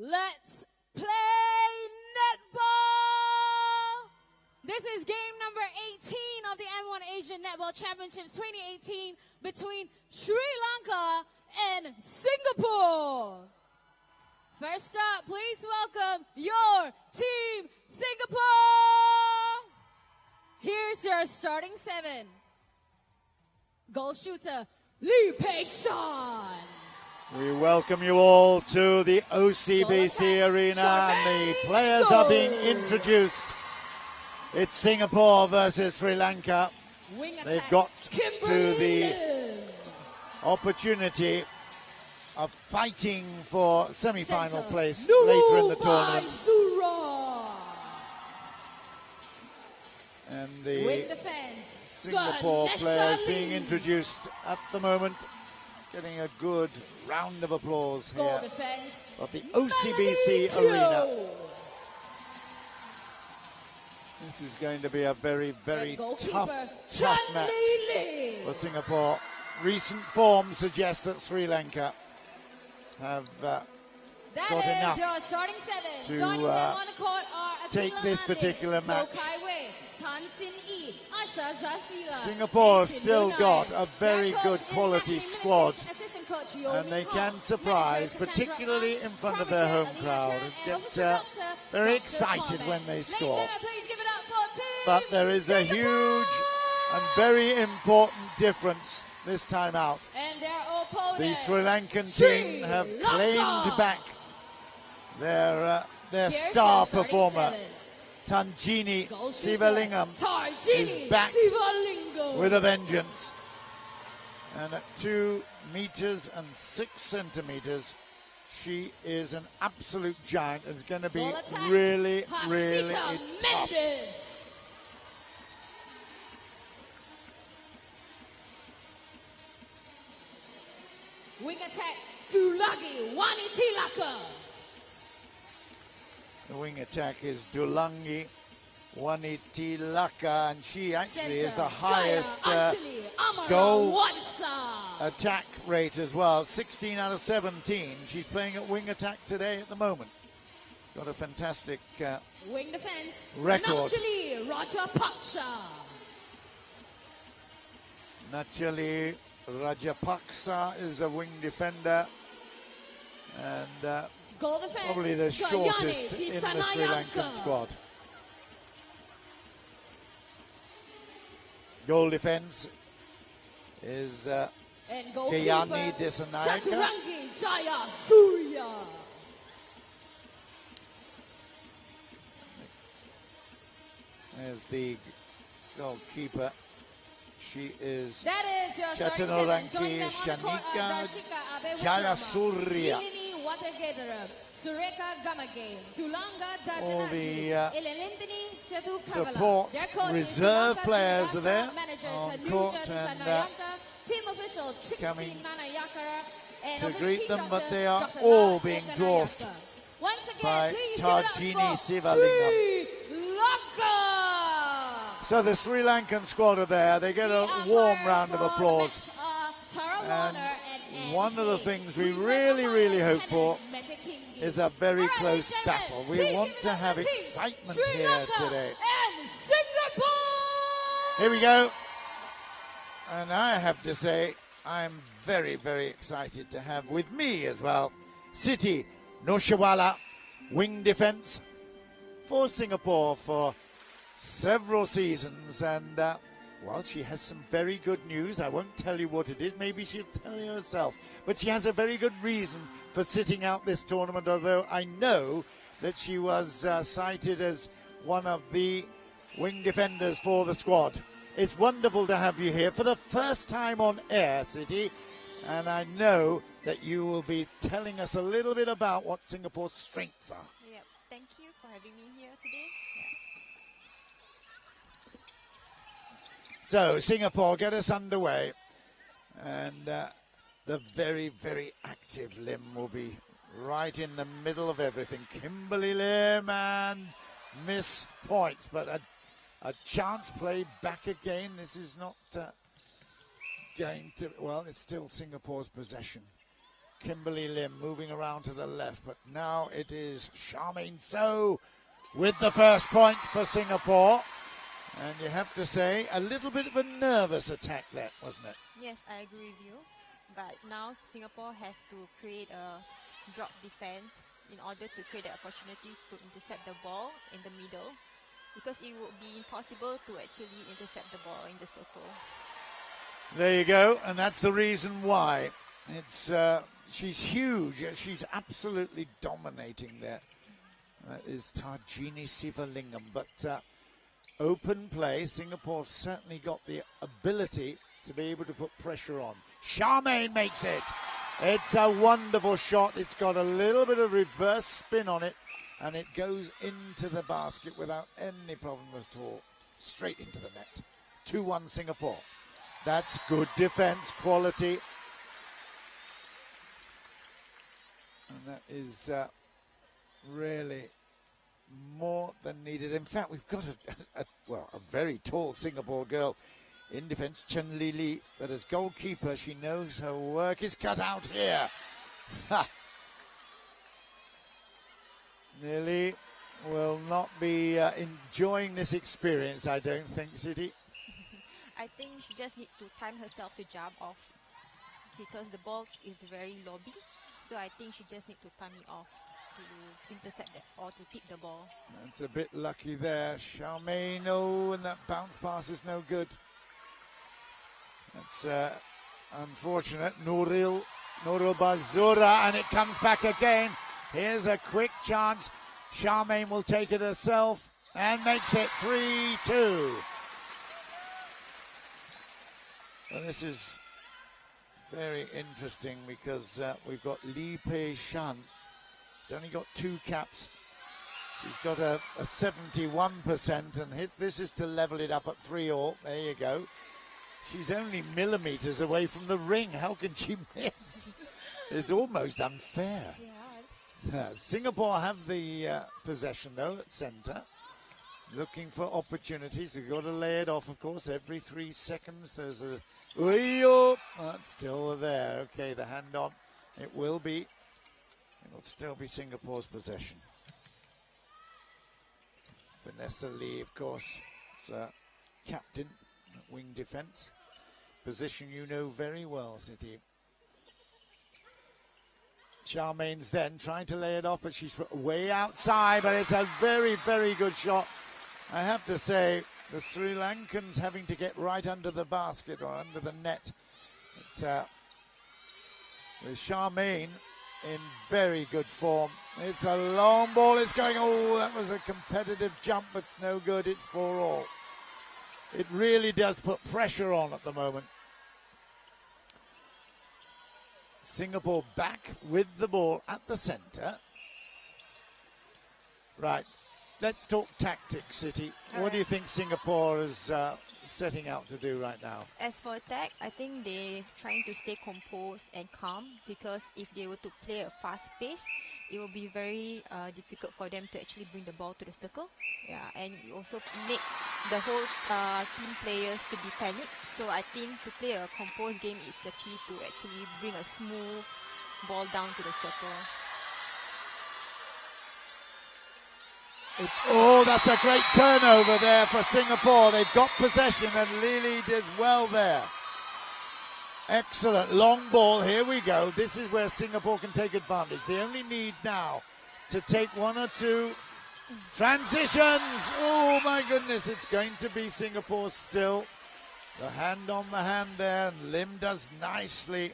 Let's play netball! This is game number 18 of the M1 Asian Netball Championships 2018 between Sri Lanka and Singapore. First up, please welcome your team, Singapore! Here's your starting seven. Goal shooter, Lee Pei-shan. We welcome you all to the OCBC Arena, and the players are being introduced. It's Singapore versus Sri Lanka. They've got to the opportunity of fighting for semi-final place later in the tournament. And the Singapore players being introduced at the moment, getting a good round of applause here at the OCBC Arena. This is going to be a very, very tough match for Singapore. Recent form suggests that Sri Lanka have got enough to take this particular match. Singapore have still got a very good quality squad, and they can surprise, particularly in front of their home crowd, and get very excited when they score. But there is a huge and very important difference this time out. The Sri Lankan team have claimed back their star performer. Tanjini Sivalingam is back with a vengeance. And at 2 meters and 6 centimeters, she is an absolute giant. It's going to be really, really tough. Wing attack, Dulangi Wanitilaka. The wing attack is Dulangi Wanitilaka, and she actually is the highest goal attack rate as well. 16 out of 17. She's playing at wing attack today at the moment. Got a fantastic wing defense record. Nachali Rajapaksa. Nachali Rajapaksa is a wing defender, and probably the shortest in the Sri Lankan squad. Goal defense is Gayani Disanayaka. There's the goalkeeper. She is Chatanoranki Shanika Jayasuriya. All the support reserve players are there on court and coming to greet them, but they are all being dwarfed by Tarjini Sivalingam. So the Sri Lankan squad are there. They get a warm round of applause. And one of the things we really, really hope for is a very close battle. We want to have excitement here today. Here we go. And I have to say, I'm very, very excited to have with me as well Siti Noshawala, wing defense for Singapore for several seasons, and well, she has some very good news. I won't tell you what it is. Maybe she'll tell you herself. But she has a very good reason for sitting out this tournament, although I know that she was cited as one of the wing defenders for the squad. It's wonderful to have you here for the first time on air, Siti, and I know that you will be telling us a little bit about what Singapore's strengths are. Yep. Thank you for having me here today. So, Singapore, get us underway. And the very, very active Lim will be right in the middle of everything. Kimberly Lim and miss points, but a chance play back again. This is not going to, well, it's still Singapore's possession. Kimberly Lim moving around to the left, but now it is Charmaine So with the first point for Singapore. And you have to say, a little bit of a nervous attack there, wasn't it? Yes, I agree with you. But now Singapore have to create a drop defense in order to create the opportunity to intercept the ball in the middle, because it would be impossible to actually intercept the ball in the circle. There you go, and that's the reason why. It's she's huge. She's absolutely dominating there. That is Tarjini Sivalingam. But open play, Singapore certainly got the ability to be able to put pressure on. Charmaine makes it. It's a wonderful shot. It's got a little bit of reverse spin on it, and it goes into the basket without any problem at all. Straight into the net. 2-1 Singapore. That's good defense quality. And that is really more than needed. In fact, we've got a very tall Singapore girl in defense, Chen Li, that as goalkeeper, she knows her work is cut out here. Ha! Lily will not be enjoying this experience, I don't think, City. I think she just needs to time herself to jump off, because the ball is very lobby. So I think she just needs to time it off to intercept that or to tip the ball. That's a bit lucky there. Charmaine, oh, and that bounce pass is no good. That's unfortunate. Nuril Bazura, and it comes back again. Here's a quick chance. Charmaine will take it herself and makes it 3-2. Well, this is very interesting because we've got Li Pei Shan. She's only got 2 caps. She's got a 71%, and this is to level it up at 3-all. There you go. She's only millimeters away from the ring. How can she miss? It's almost unfair. Yeah. Singapore have the possession, though, at centre. Looking for opportunities. They've got to lay it off, of course. Every 3 seconds there's a... Ooh, that's still there. Okay, the hand on. It will still be Singapore's possession. Vanessa Lee, of course, is captain at wing defence. Position you know very well, City. Charmaine's then trying to lay it off, but she's way outside, but it's a very, very good shot. I have to say, the Sri Lankans having to get right under the basket or under the net. But, with Charmaine in very good form. It's a long ball. It's going, oh, that was a competitive jump, but it's no good. It's 4-all. It really does put pressure on at the moment. Singapore back with the ball at the centre. Right, let's talk tactics, City. What do you think Singapore is setting out to do right now? As for attack, I think they're trying to stay composed and calm, because if they were to play a fast pace, it will be very difficult for them to actually bring the ball to the circle. Yeah, and you also make the whole team players to be panicked. So I think to play a composed game is the key to actually bring a smooth ball down to the circle. Oh, that's a great turnover there for Singapore. They've got possession, and Lily does well there. Excellent long ball. Here we go. This is where Singapore can take advantage. They only need now to take 1 or 2 transitions. Oh my goodness, it's going to be Singapore still. The hand on the hand there, and Lim does nicely,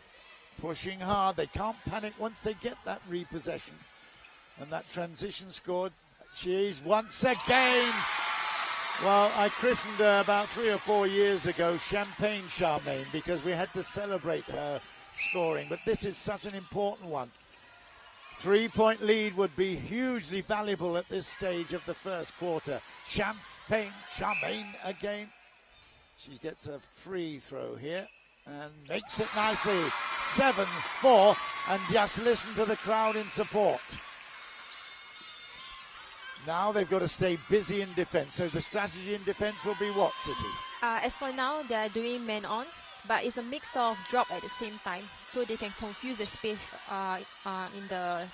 pushing hard. They can't panic once they get that repossession. And that transition scored. She's once again, well, I christened her about 3 or 4 years ago Champagne Charmaine, because we had to celebrate her scoring. But this is such an important one. 3-point lead would be hugely valuable at this stage of the first quarter. Champagne Charmaine again. She gets a free throw here and makes it nicely. 7-4, and just listen to the crowd in support. Now they've got to stay busy in defense. So the strategy in defense will be what, City? As for now, they are doing man on, but it's a mix of drop at the same time, so they can confuse the space in the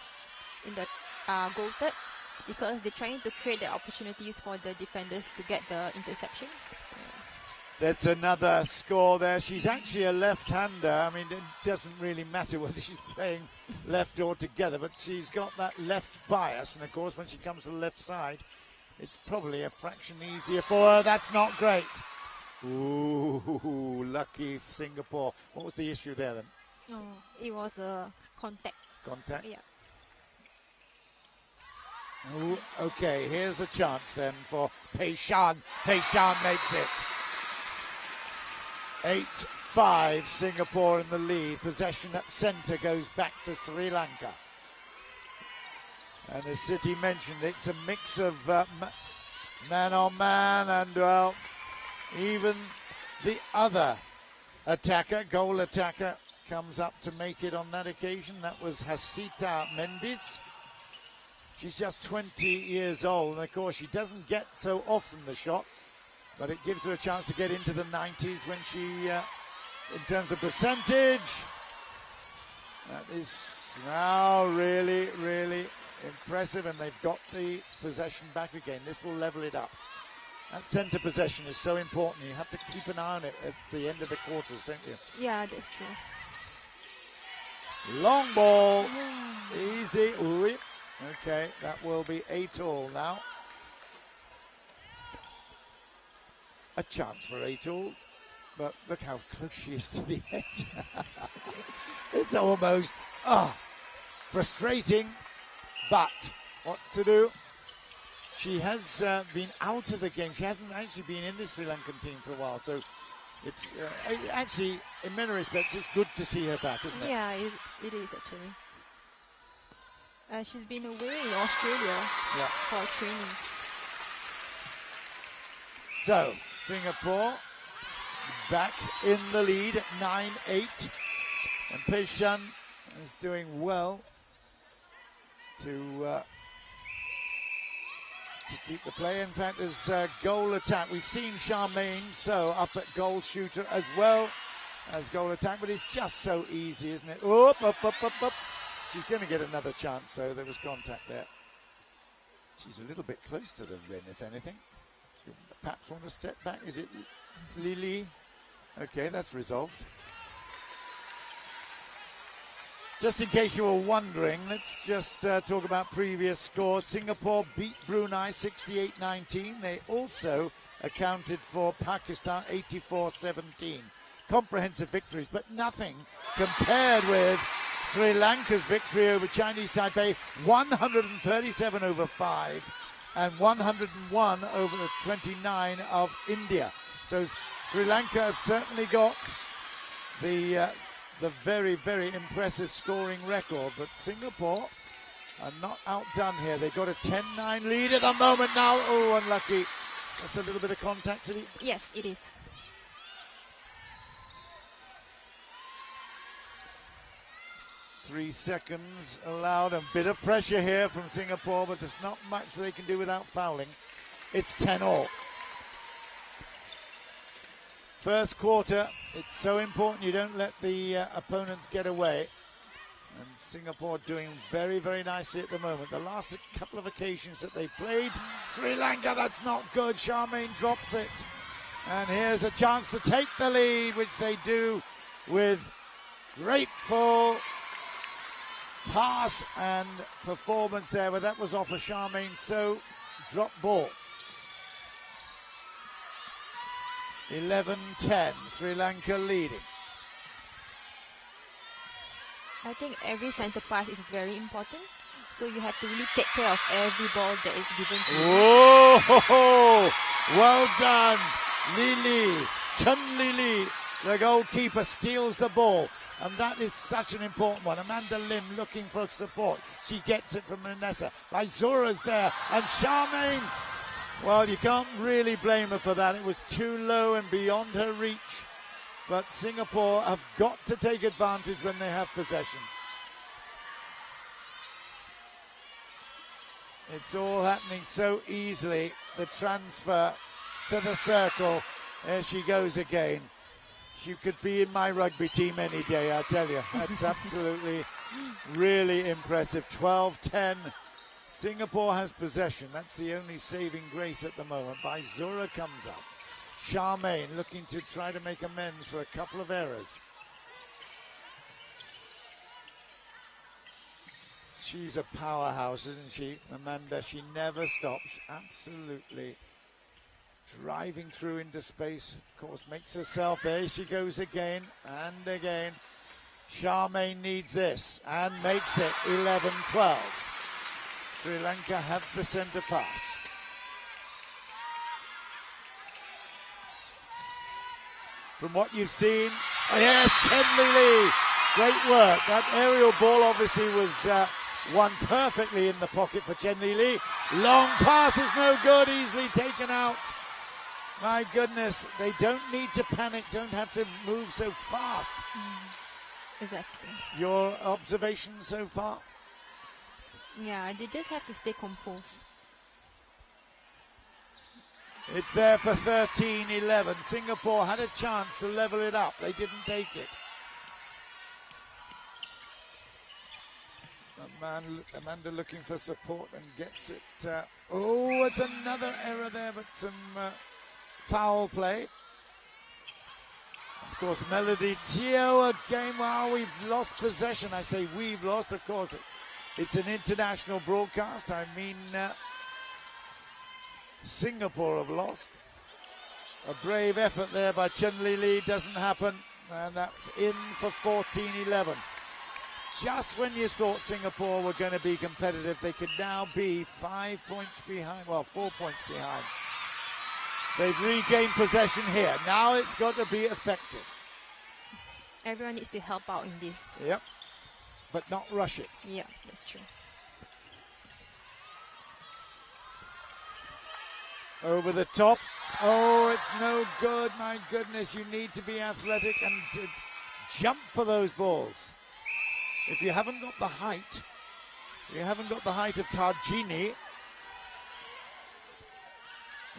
goal third, because they're trying to create the opportunities for the defenders to get the interception. That's another score there. She's actually a left-hander. I mean, it doesn't really matter whether she's playing left or together, but she's got that left bias, and of course when she comes to the left side, it's probably a fraction easier for her. That's not great. Ooh, lucky Singapore. What was the issue there then? Oh, it was a contact. Contact? Yeah. Ooh, okay, here's a chance then for Pei Shan. Pei Shan makes it. 8-5, Singapore in the lead. Possession at centre goes back to Sri Lanka. And as City mentioned, it's a mix of man-on-man and, well, even the other attacker, goal attacker, comes up to make it on that occasion. That was Hasita Mendes. She's just 20 years old, and of course she doesn't get so often the shot, but it gives her a chance to get into the 90s when she, in terms of percentage, that is now really, really impressive, and they've got the possession back again. This will level it up. That centre possession is so important. You have to keep an eye on it at the end of the quarters, don't you? Yeah, that's true. Long ball. Easy. Ooh. Okay, that will be 8-all now. A chance for 8-all, but look how close she is to the edge. It's almost frustrating, but what to do? She has been out of the game. She hasn't actually been in the Sri Lankan team for a while, so it's actually, in many respects, it's good to see her back, isn't it? Yeah, it is actually. She's been away in Australia for training. So, Singapore back in the lead at 9-8. And Pei Shan is doing well to keep the play. In fact, as goal attack, we've seen Charmaine So up at goal shooter as well as goal attack, but it's just so easy, isn't it? Up. She's going to get another chance, though. There was contact there. She's a little bit close to the rim, if anything. Perhaps want to step back. Is it Lily? Okay, that's resolved. Just in case you were wondering, let's just talk about previous scores. Singapore beat Brunei 68-19. They also accounted for Pakistan 84-17. Comprehensive victories, but nothing compared with Sri Lanka's victory over Chinese Taipei, 137-5 and 101 over the 29 of India. So Sri Lanka have certainly got the very, very impressive scoring record, but Singapore are not outdone here. They've got a 10-9 lead at the moment now. Oh, unlucky. Just a little bit of contact, City. Yes, it is. 3 seconds allowed. A bit of pressure here from Singapore, but there's not much they can do without fouling. It's 10-all. First quarter, it's so important you don't let the opponents get away. And Singapore doing very, very nicely at the moment. The last couple of occasions that they've played, Sri Lanka, that's not good. Charmaine drops it. And here's a chance to take the lead, which they do with grateful pass and performance there, but that was off of Charmaine So drop ball. 11-10, Sri Lanka leading. I think every centre pass is very important, so you have to really take care of every ball that is given to you. Oh, well done, Lili. Chen Lili, the goalkeeper, steals the ball. And that is such an important one. Amanda Lim looking for support. She gets it from Vanessa. Laizura's there. And Charmaine, well, you can't really blame her for that. It was too low and beyond her reach. But Singapore have got to take advantage when they have possession. It's all happening so easily. The transfer to the circle. There she goes again. She could be in my rugby team any day, I tell you. That's absolutely really impressive. 12-10. Singapore has possession. That's the only saving grace at the moment. Baizura comes up. Charmaine looking to try to make amends for a couple of errors. She's a powerhouse, isn't she, Amanda? She never stops. Absolutely driving through into space. Of course, makes herself. There she goes again and again. Charmaine needs this and makes it 11-12. Sri Lanka have the centre pass. From what you've seen, yes, Chen Li. Great work. That aerial ball obviously was won perfectly in the pocket for Chen Li. Long pass is no good, easily taken out. My goodness, they don't need to panic, don't have to move so fast. Exactly. Your observation so far? Yeah, they just have to stay composed. It's there for 13-11. Singapore had a chance to level it up. They didn't take it. Amanda looking for support and gets it. Oh, it's another error there, but some foul play. Of course, Melody Teo again. Wow, we've lost possession. I say we've lost. Of course, it's an international broadcast. I mean, Singapore have lost. A brave effort there by Chen Li doesn't happen. And that's in for 14-11. Just when you thought Singapore were going to be competitive, they could now be 5 points behind. Well, 4 points behind. They've regained possession here. Now it's got to be effective. Everyone needs to help out in this. Yep. But not rush it. Yeah, that's true. Over the top. Oh, it's no good. My goodness, you need to be athletic and to jump for those balls. If you haven't got the height, of Tarjini,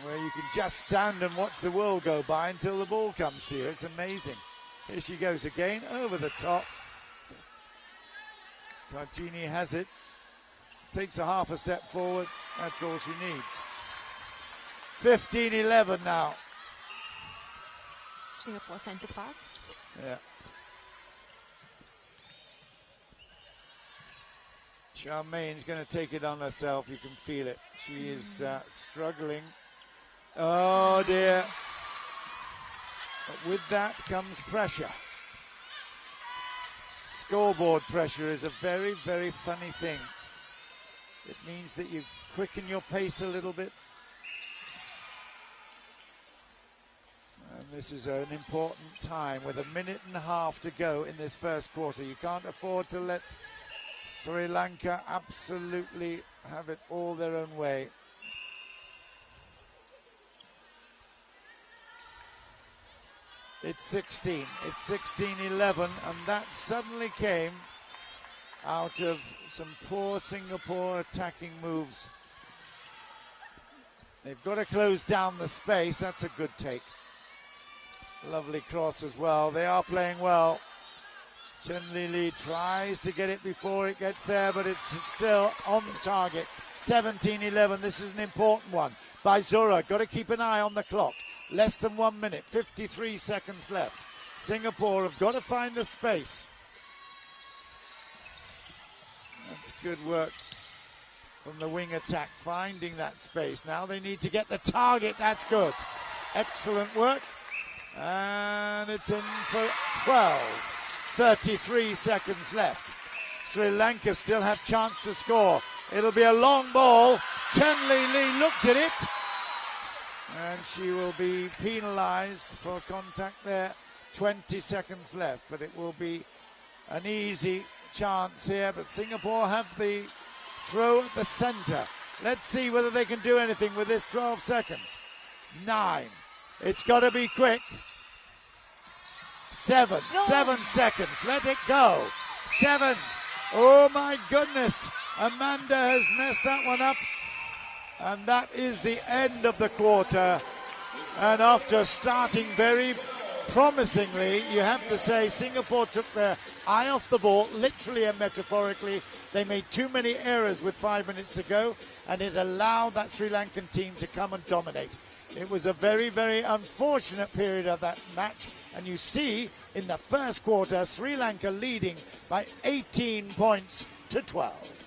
where you can just stand and watch the world go by until the ball comes to you. It's amazing. Here she goes again, over the top. Tarjini has it. Takes a half a step forward. That's all she needs. 15-11 now. Singapore centre pass. Yeah. Charmaine's going to take it on herself. You can feel it. She is struggling. Oh, dear. But with that comes pressure. Scoreboard pressure is a very, very funny thing. It means that you quicken your pace a little bit. And this is an important time with a minute and a half to go in this first quarter. You can't afford to let Sri Lanka absolutely have it all their own way. It's 16. It's 16-11, and that suddenly came out of some poor Singapore attacking moves. They've got to close down the space. That's a good take. Lovely cross as well. They are playing well. Chen Li tries to get it before it gets there, but it's still on target. 17-11. This is an important one. Baizura, got to keep an eye on the clock. Less than 1 minute, 53 seconds left. Singapore have got to find the space. That's good work from the wing attack, finding that space. Now they need to get the target. That's good. Excellent work. And it's in for 12. 33 seconds left. Sri Lanka still have chance to score. It'll be a long ball. Chen Li looked at it. And she will be penalised for contact there. 20 seconds left, but it will be an easy chance here. But Singapore have the throw at the centre. Let's see whether they can do anything with this 12 seconds. 9. It's got to be quick. 7. Go. 7 seconds. Let it go. 7. Oh, my goodness. Amanda has messed that one up. And that is the end of the quarter. And after starting very promisingly, you have to say Singapore took their eye off the ball, literally and metaphorically. They made too many errors with 5 minutes to go, and it allowed that Sri Lankan team to come and dominate. It was a very, very unfortunate period of that match, and you see in the first quarter, Sri Lanka leading by 18 points to 12.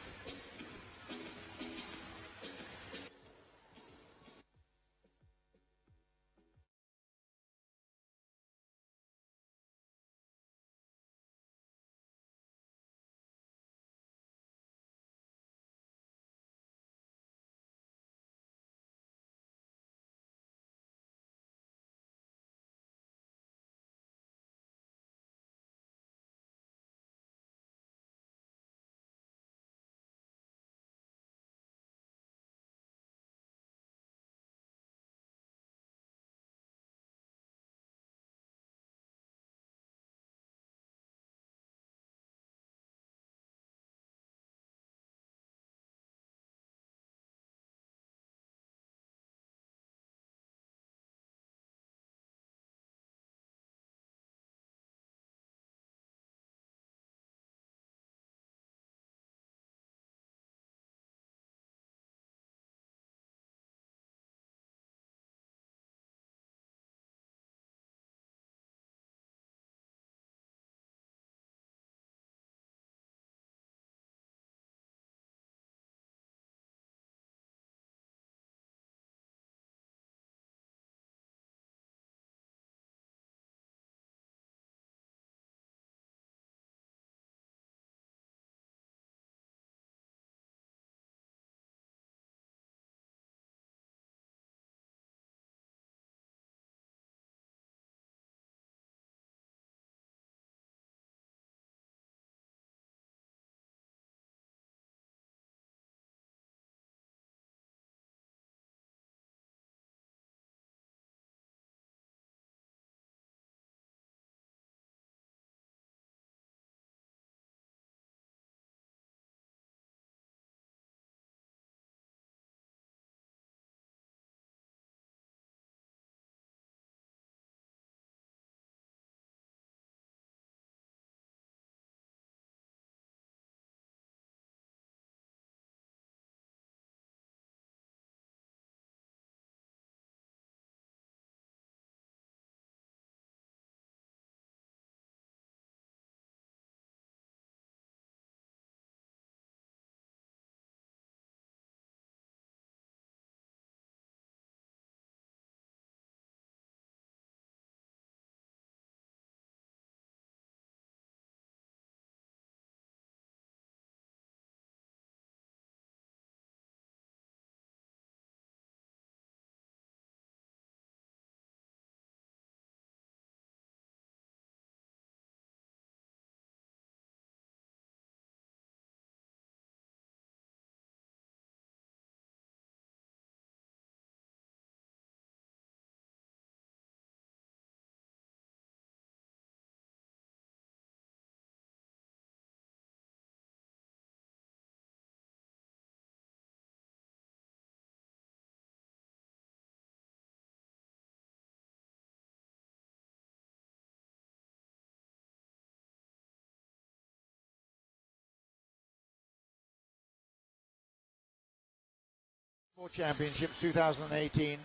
Championships 2018.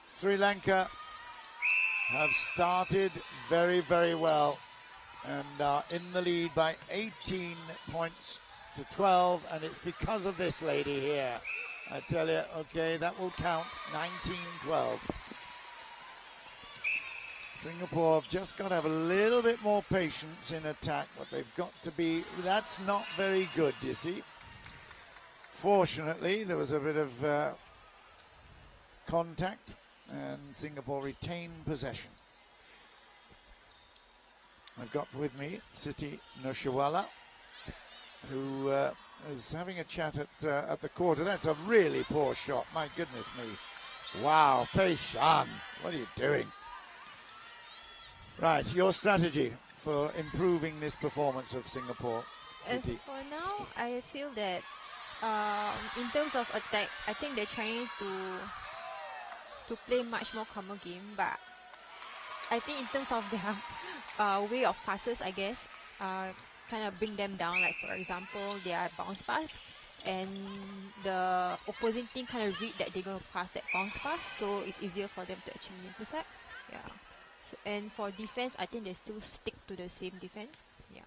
Sri Lanka have started very, very well and are in the lead by 18 points to 12, and it's because of this lady here. I tell you, okay, that will count. 19-12. Singapore have just got to have a little bit more patience in attack, but they've got to be, that's not very good, you see. Fortunately, there was a bit of contact, and Singapore retained possession. I've got with me Siti Nushiwala, who is having a chat at the quarter. That's a really poor shot, my goodness me. Wow, Pei Shan, what are you doing? Right, your strategy for improving this performance of Singapore, Siti. As for now, I feel that in terms of attack, I think they're trying to play much more calmer game, but I think in terms of their way of passes, I guess, kind of bring them down. Like, for example, their bounce pass, and the opposing team kind of read that they're going to pass that bounce pass, so it's easier for them to actually intercept. Yeah. So, and for defense, I think they still stick to the same defense. Yeah.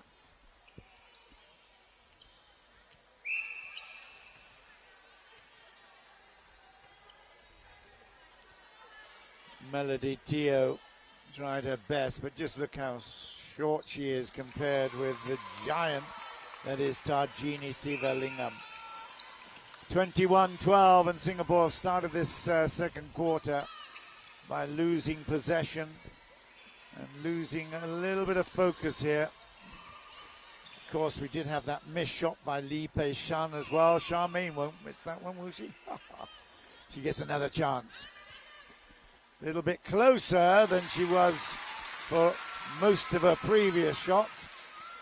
Melody Teo tried her best, but just look how short she is compared with the giant that is Tarjini Sivalingam. 21-12, and Singapore have started this second quarter by losing possession and losing a little bit of focus here. Of course, we did have that missed shot by Lee Pei Shan as well. Charmaine won't miss that one, will she? She gets another chance. A little bit closer than she was for most of her previous shots.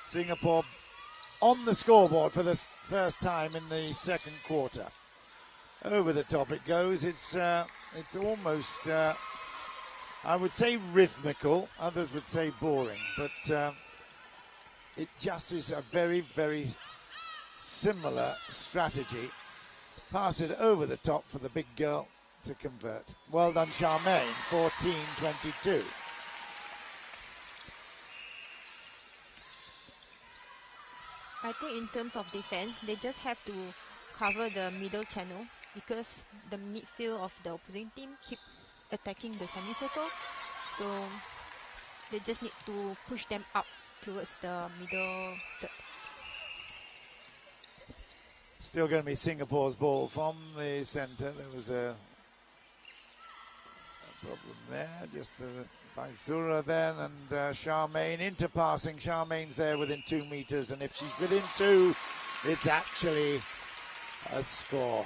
Singapore on the scoreboard for the first time in the second quarter. Over the top it goes. It's almost, I would say rhythmical. Others would say boring. But it just is a very, very similar strategy. Pass it over the top for the big girl to convert. Well done, Charmaine. 14-22. I think in terms of defense, they just have to cover the middle channel, because the midfield of the opposing team keep attacking the semicircle. So they just need to push them up towards the middle third. Still going to be Singapore's ball from the centre. There was a problem there, just by Zura then, and Charmaine into passing. Charmaine's there within 2 meters, and if she's within 2, it's actually a score.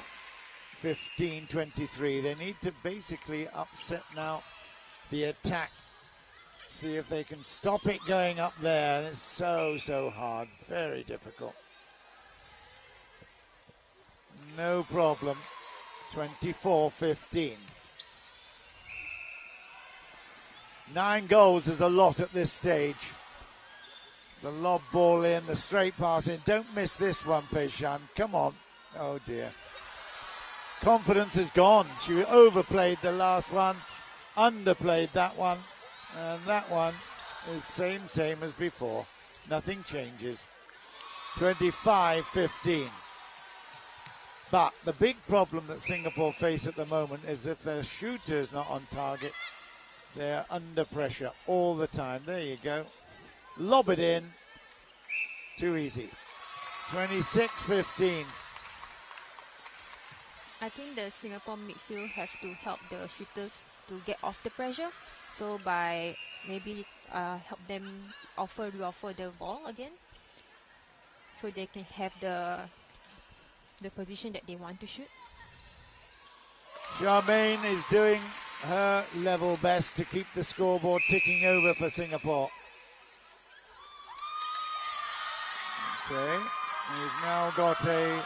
15-23. They need to basically upset now the attack. See if they can stop it going up there. It's so hard, very difficult. No problem. 24-15. 9 goals is a lot at this stage. The lob ball in, the straight pass in. Don't miss this one, Pei Shan. Come on. Oh dear. Confidence is gone. She overplayed the last one, underplayed that one, and that one is same as before. Nothing changes. 25-15. But the big problem that Singapore face at the moment is if their shooter is not on target, they're under pressure all the time. There you go. Lob it in. Too easy. 26-15. I think the Singapore midfield have to help the shooters to get off the pressure. So by maybe help them reoffer the ball again, so they can have the position that they want to shoot. Charmaine is doing her level best to keep the scoreboard ticking over for Singapore. Okay, we've now got a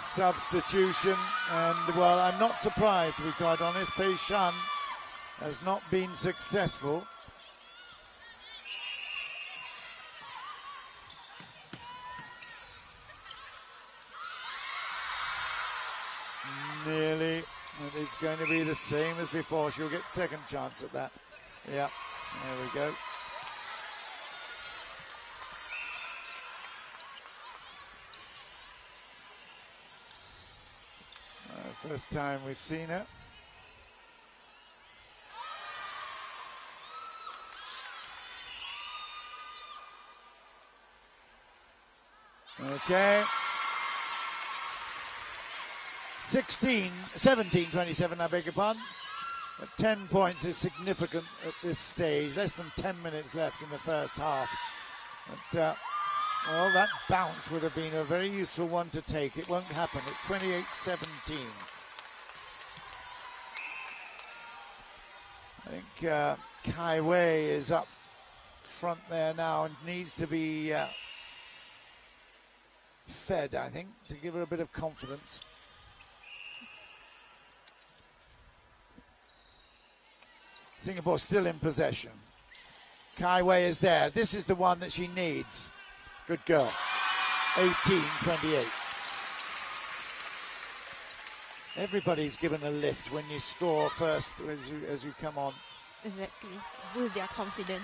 substitution, and well, I'm not surprised, to be quite honest. Pei Shan has not been successful. Nearly. And it's going to be the same as before. She'll get second chance at that. Yeah, there we go. First time we've seen her. Okay. 17-27, I beg your pardon. But 10 points is significant at this stage. Less than 10 minutes left in the first half. But, well, that bounce would have been a very useful one to take. It won't happen. It's 28-17. I think Kai Wei is up front there now and needs to be fed, I think, to give her a bit of confidence. Singapore still in possession. Kai Wei is there. This is the one that she needs. Good girl. 18-28. Everybody's given a lift when you score first as you come on. Exactly. Boost their confidence.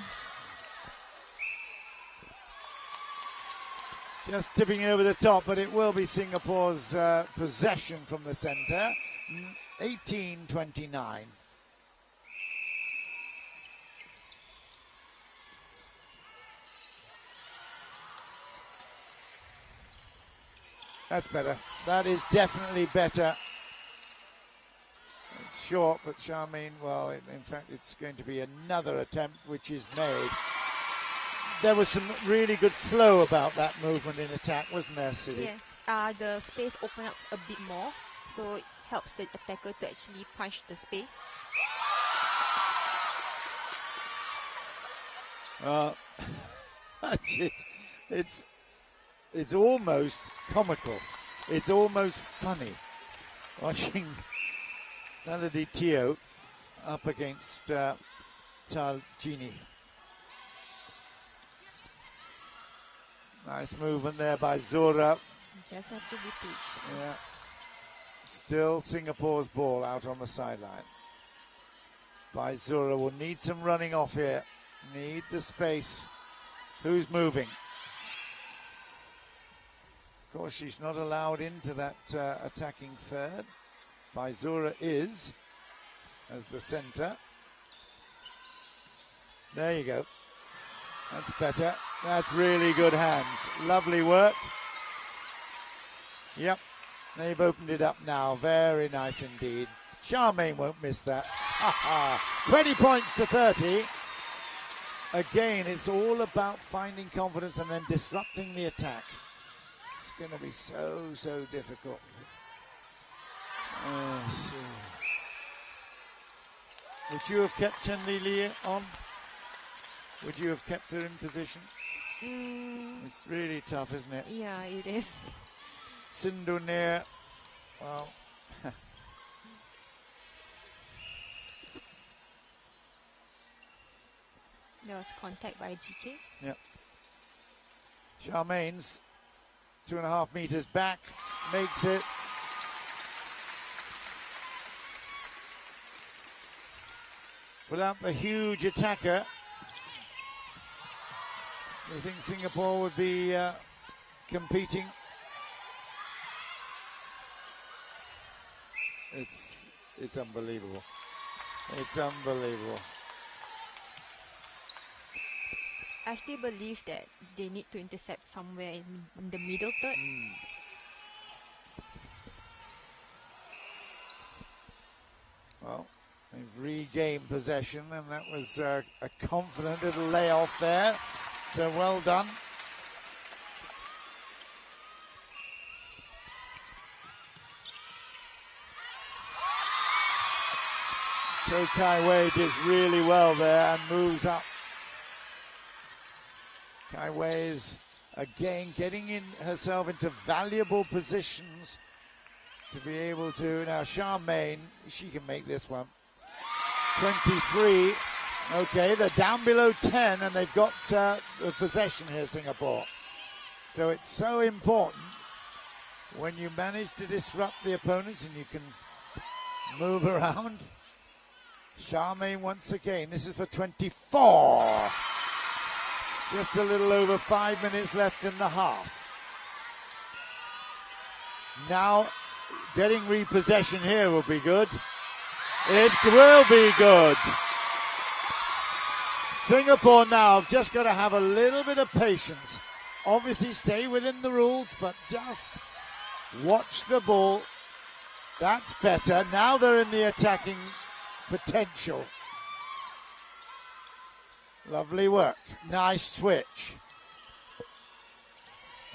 Just tipping it over the top, but it will be Singapore's possession from the centre. 18-29. That's better. That is definitely better. It's short, but Charmaine, well, in fact, it's going to be another attempt, which is made. There was some really good flow about that movement in attack, wasn't there, Sidi? Yes, the space opens up a bit more, so it helps the attacker to actually punch the space. That's it. It's almost comical. It's almost funny watching Melody Teo up against Talgini. Nice movement there by Zora. Just have to be patient. Yeah. Still Singapore's ball out on the sideline. By Zora will need some running off here. Need the space. Who's moving? Of course, she's not allowed into that attacking third. By Zora is as the centre. There you go. That's better. That's really good hands. Lovely work. Yep. They've opened it up now. Very nice indeed. Charmaine won't miss that. 20 points to 30. Again, it's all about finding confidence and then disrupting the attack. It's going to be so difficult. Would you have kept Chen Li on? Would you have kept her in position? It's really tough, isn't it? Yeah, it is. Sindhu Nair, well, There was contact by GK. Yep. Charmaine's 2.5 meters back, makes it. Without the huge attacker, I think Singapore would be competing. It's unbelievable. It's unbelievable. I still believe that they need to intercept somewhere in the middle third. Well, they've regained possession, and that was a confident little layoff there. So well done. So Kai Wei does really well there and moves up. Kai Wei is again getting herself into valuable positions to be able to. Now Charmaine, she can make this one. 23. Okay, they're down below 10 and they've got the possession here, Singapore. So it's so important when you manage to disrupt the opponents and you can move around. Charmaine once again, this is for 24. Just a little over 5 minutes left in the half. Now, getting repossession here will be good. It will be good. Singapore now have just got to have a little bit of patience. Obviously stay within the rules, but just watch the ball. That's better. Now they're in the attacking potential. Lovely work. Nice switch.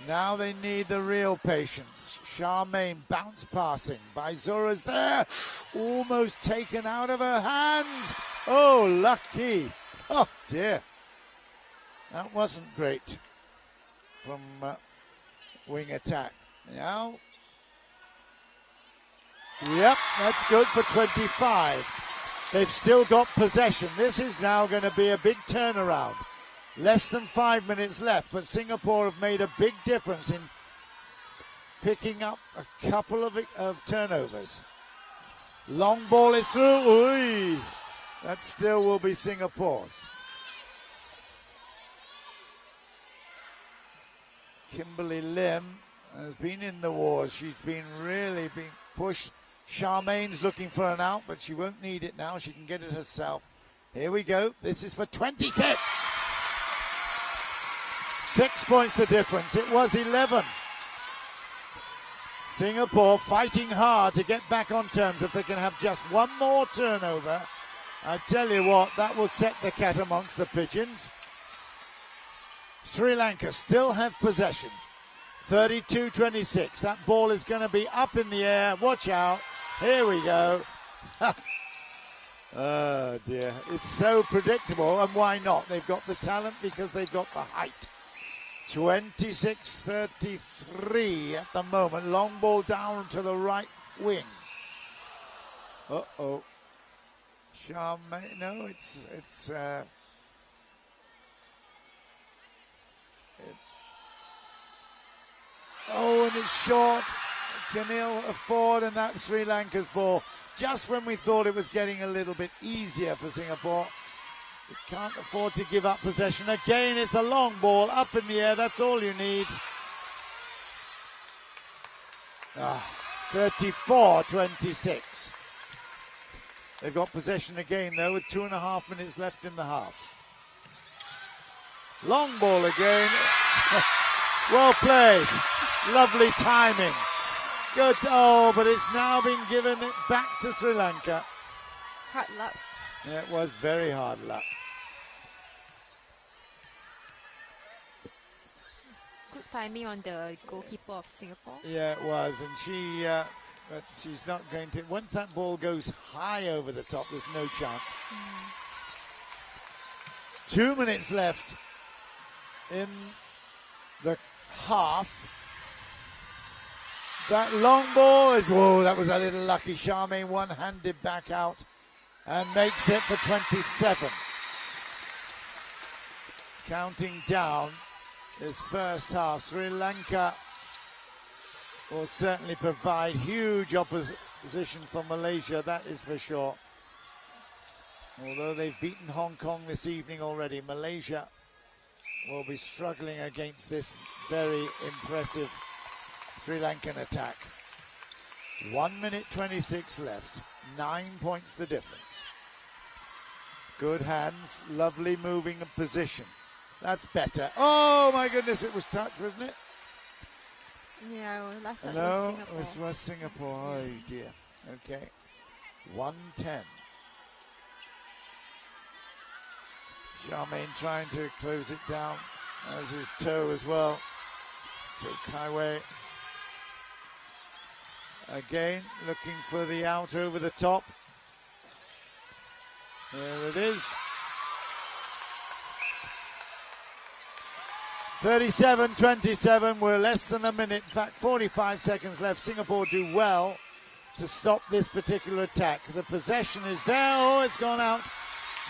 Now they need the real patience. Charmaine bounce passing by Zora's there. Almost taken out of her hands. Oh, lucky. Oh, dear. That wasn't great from wing attack. Now. Yep, that's good for 25. They've still got possession. This is now going to be a big turnaround. Less than 5 minutes left, but Singapore have made a big difference in picking up a couple of turnovers. Long ball is through. Ooh, that still will be Singapore's. Kimberly Lim has been in the wars. She's been really being pushed. Charmaine's looking for an out, but she won't need it now. She can get it herself. Here we go. This is for 26. 6 points the difference. It was 11. Singapore fighting hard to get back on terms. If they can have just one more turnover, I tell you what, that will set the cat amongst the pigeons. Sri Lanka still have possession. 32-26. That ball is going to be up in the air. Watch out. Here we go. Oh dear. It's so predictable, and why not? They've got the talent because they've got the height. 26-33 at the moment. Long ball down to the right wing. Uh-oh. Charmaine, no, it's oh, and it's short. Can ill afford, and that's Sri Lanka's ball. Just when we thought it was getting a little bit easier for Singapore, you can't afford to give up possession. Again, it's a long ball up in the air. That's all you need. 34-26. They've got possession again, though, with 2.5 minutes left in the half. Long ball again. Well played. Lovely timing. Good. Oh, but it's now been given it back to Sri Lanka. Hard luck. Yeah, it was very hard luck. Good timing on the goalkeeper of Singapore. Yeah, it was. And but she's not going to. Once that ball goes high over the top, there's no chance. 2 minutes left in the half. That long ball is, whoa, that was a little lucky. Charmaine one-handed back out and makes it for 27. Counting down this first half. Sri Lanka will certainly provide huge opposition for Malaysia, that is for sure. Although they've beaten Hong Kong this evening already, Malaysia will be struggling against this very impressive Sri Lankan attack. 1 minute 26 left. 9 points the difference. Good hands. Lovely moving of position. That's better. Oh my goodness, it was touch, wasn't it? Yeah, well, last touch No, was Singapore. this was Singapore. Oh dear. Okay. 110. Charmaine trying to close it down, as his toe as well. So Kaiwei again looking for the out over the top. There it is. 37-27. We're less than a minute. In fact, 45 seconds left. Singapore do well to stop this particular attack. The possession is there. Oh, it's gone out.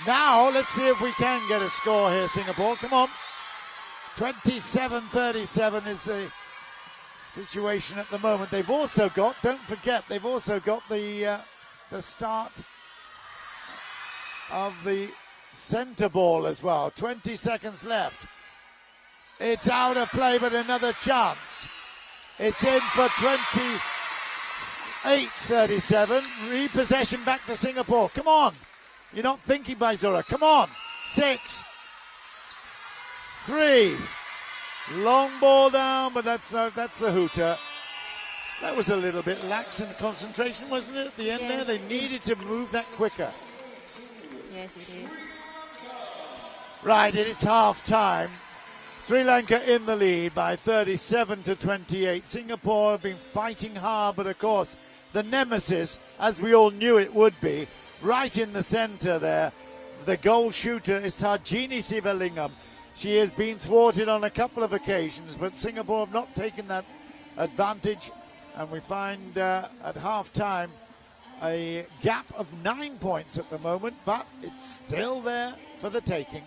Now, let's see if we can get a score here, Singapore. Come on. 27-37 is the situation at the moment. They've also got, don't forget, they've also got the start of the centre ball as well. 20 seconds left. It's out of play, but another chance. It's in for 28-37. Repossession back to Singapore. Come on. You're not thinking, Baizura. Come on. 6, 3. Long ball down, but that's the hooter. That was a little bit lax in concentration, wasn't it, at the end there? They needed to move that quicker. Yes, it is. Right, it is half time. Sri Lanka in the lead by 37-28. Singapore have been fighting hard, but of course, the nemesis, as we all knew it would be, right in the centre there, the goal shooter is Tarjini Sivalingam. She has been thwarted on a couple of occasions, but Singapore have not taken that advantage. And we find at half-time a gap of 9 points at the moment, but it's still there for the taking.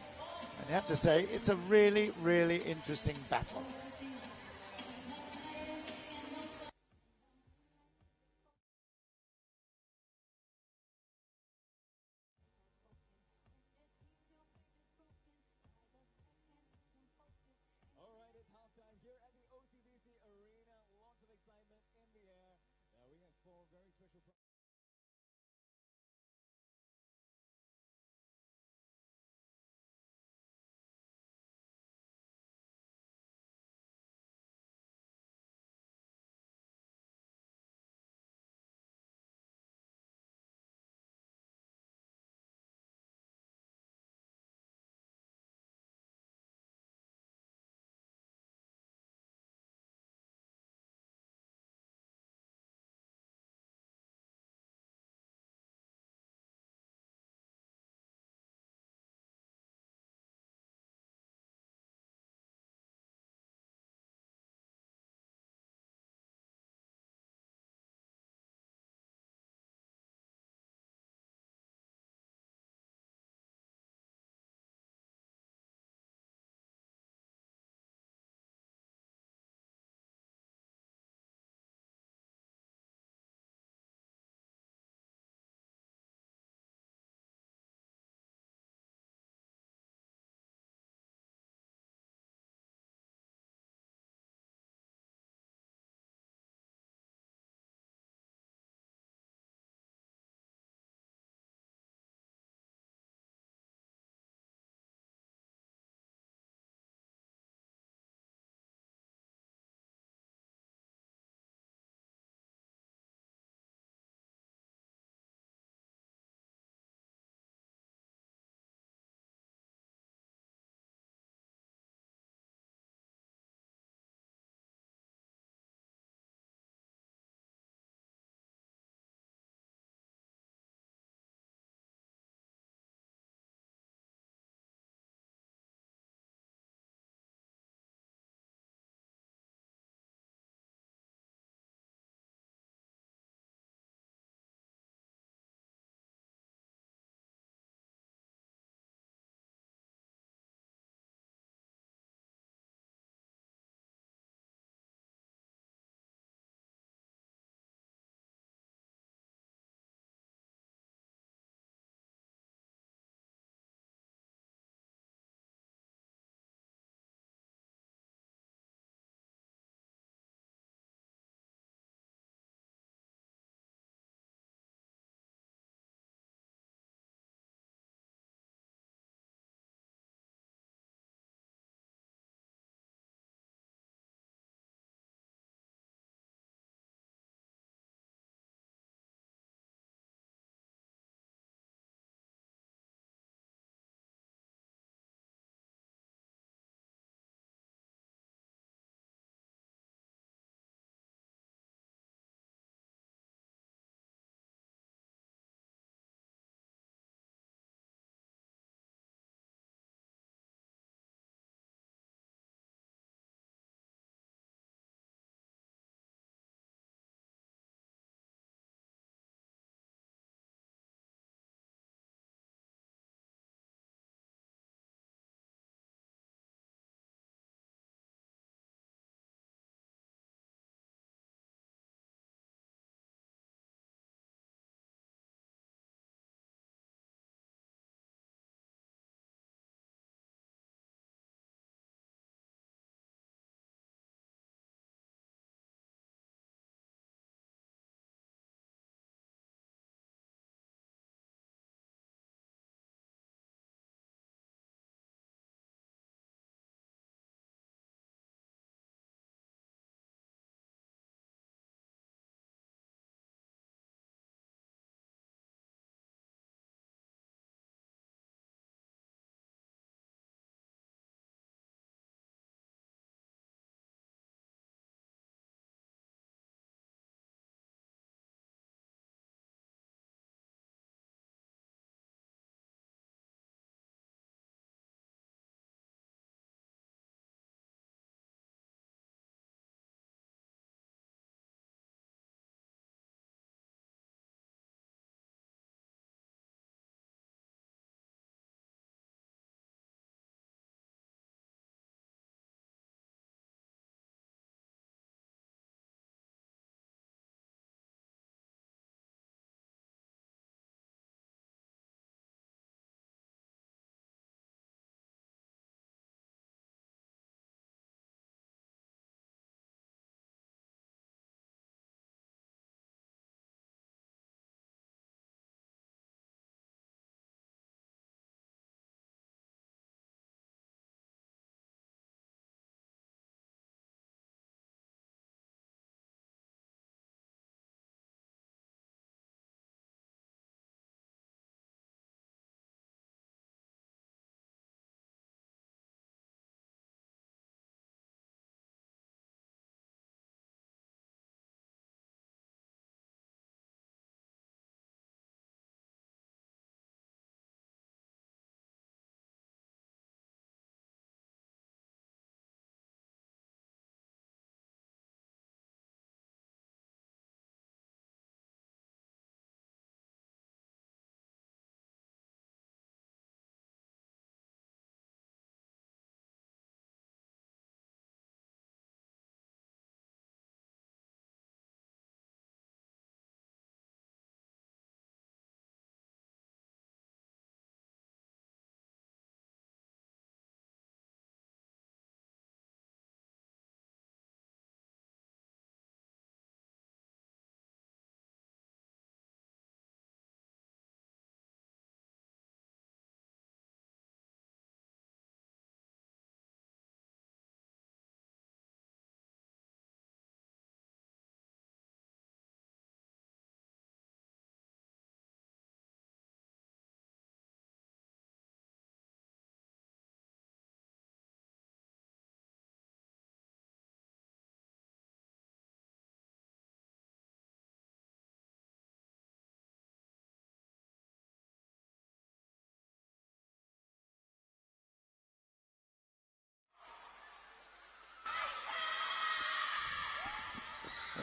And you have to say, it's a really, really interesting battle.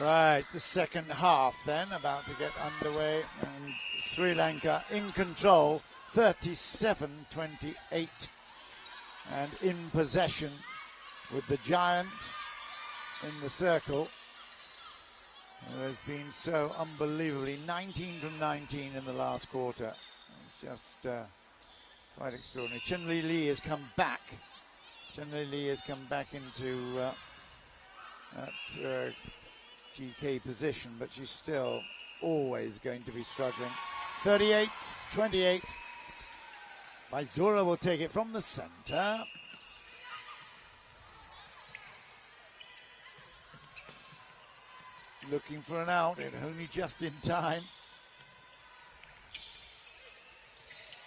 Right, the second half then, about to get underway, and Sri Lanka in control, 37-28, and in possession with the giant in the circle, who has been so unbelievably 19 from 19 in the last quarter. Just quite extraordinary. Chen-Li Lee has come back. Chen-Li Lee has come back into that GK position, but she's still always going to be struggling. 38-28. Maizura will take it from the center. Looking for an out, and only just in time.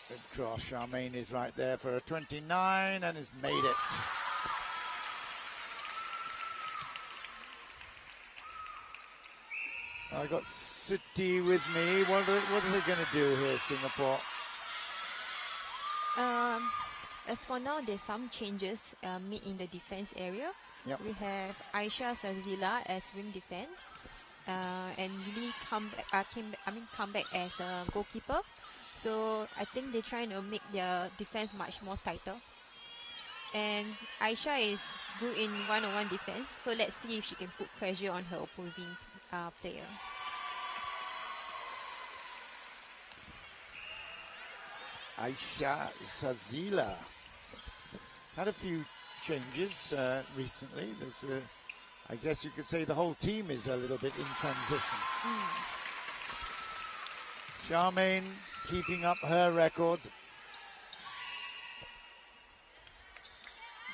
Good cross. Charmaine is right there for a 29 and has made it. I got City with me. What are they going to do here, Singapore? As for now, there's some changes made in the defense area. Yep. We have Aisha Sazila as wing defense, and Lee come back as a goalkeeper. So I think they're trying to make their defense much more tighter. And Aisha is good in one-on-one defense, so let's see if she can put pressure on her opposing player. Aisha Sazila had a few changes recently. There's, I guess you could say the whole team is a little bit in transition. Charmaine keeping up her record.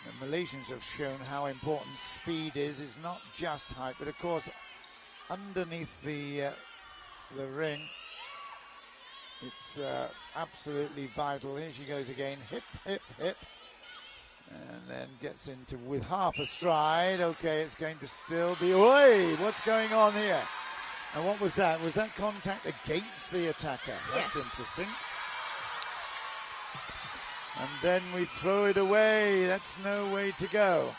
The Malaysians have shown how important speed is. It's not just height, but of course underneath the ring, it's absolutely vital. Here she goes again, hip, hip, hip. And then gets into with half a stride. Okay, it's going to still be, oi, what's going on here? And what was that? Was that contact against the attacker? That's interesting. And then we throw it away. That's no way to go.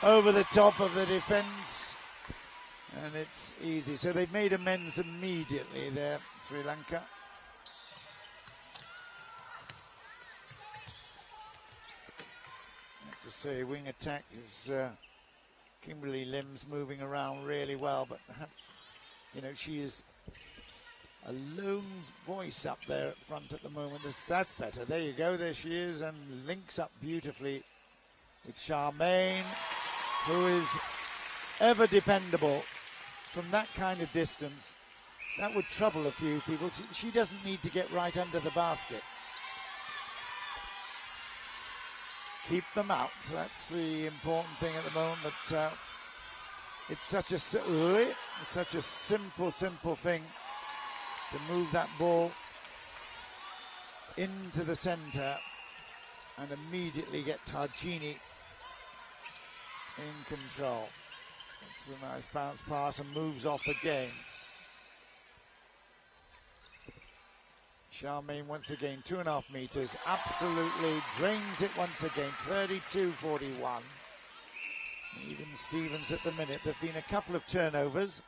Over the top of the defense. And it's easy. So they've made amends immediately there, Sri Lanka. I have to say, wing attack is Kimberly Lim's moving around really well, but you know, she is a lone voice up there at front at the moment. That's better. There you go. There she is, and links up beautifully with Charmaine, who is ever dependable from that kind of distance. That would trouble a few people. She doesn't need to get right under the basket. Keep them out. That's the important thing at the moment. But it's such a simple thing to move that ball into the center and immediately get Targini in control. It's a nice bounce pass and moves off again. Charmaine once again, 2.5 meters, absolutely drains it once again, 32-41. Even Stevens at the minute. There've been a couple of turnovers.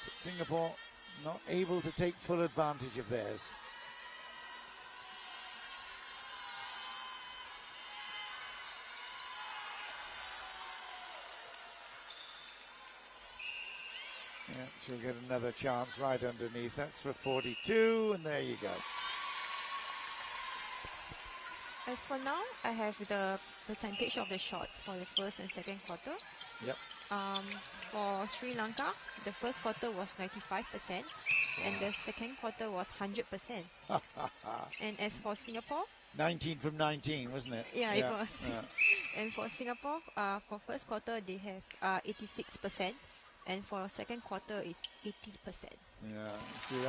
But Singapore not able to take full advantage of theirs. Yeah, she'll get another chance right underneath. That's for 42, and there you go. As for now, I have the percentage of the shots for the first and second quarter. Yep. For Sri Lanka, the first quarter was 95%, and the second quarter was 100%. And as for Singapore, 19 from 19, wasn't it? Yeah, it was. Yeah. And for Singapore, for first quarter, they have 86%. And for second quarter is 80%. Yeah, see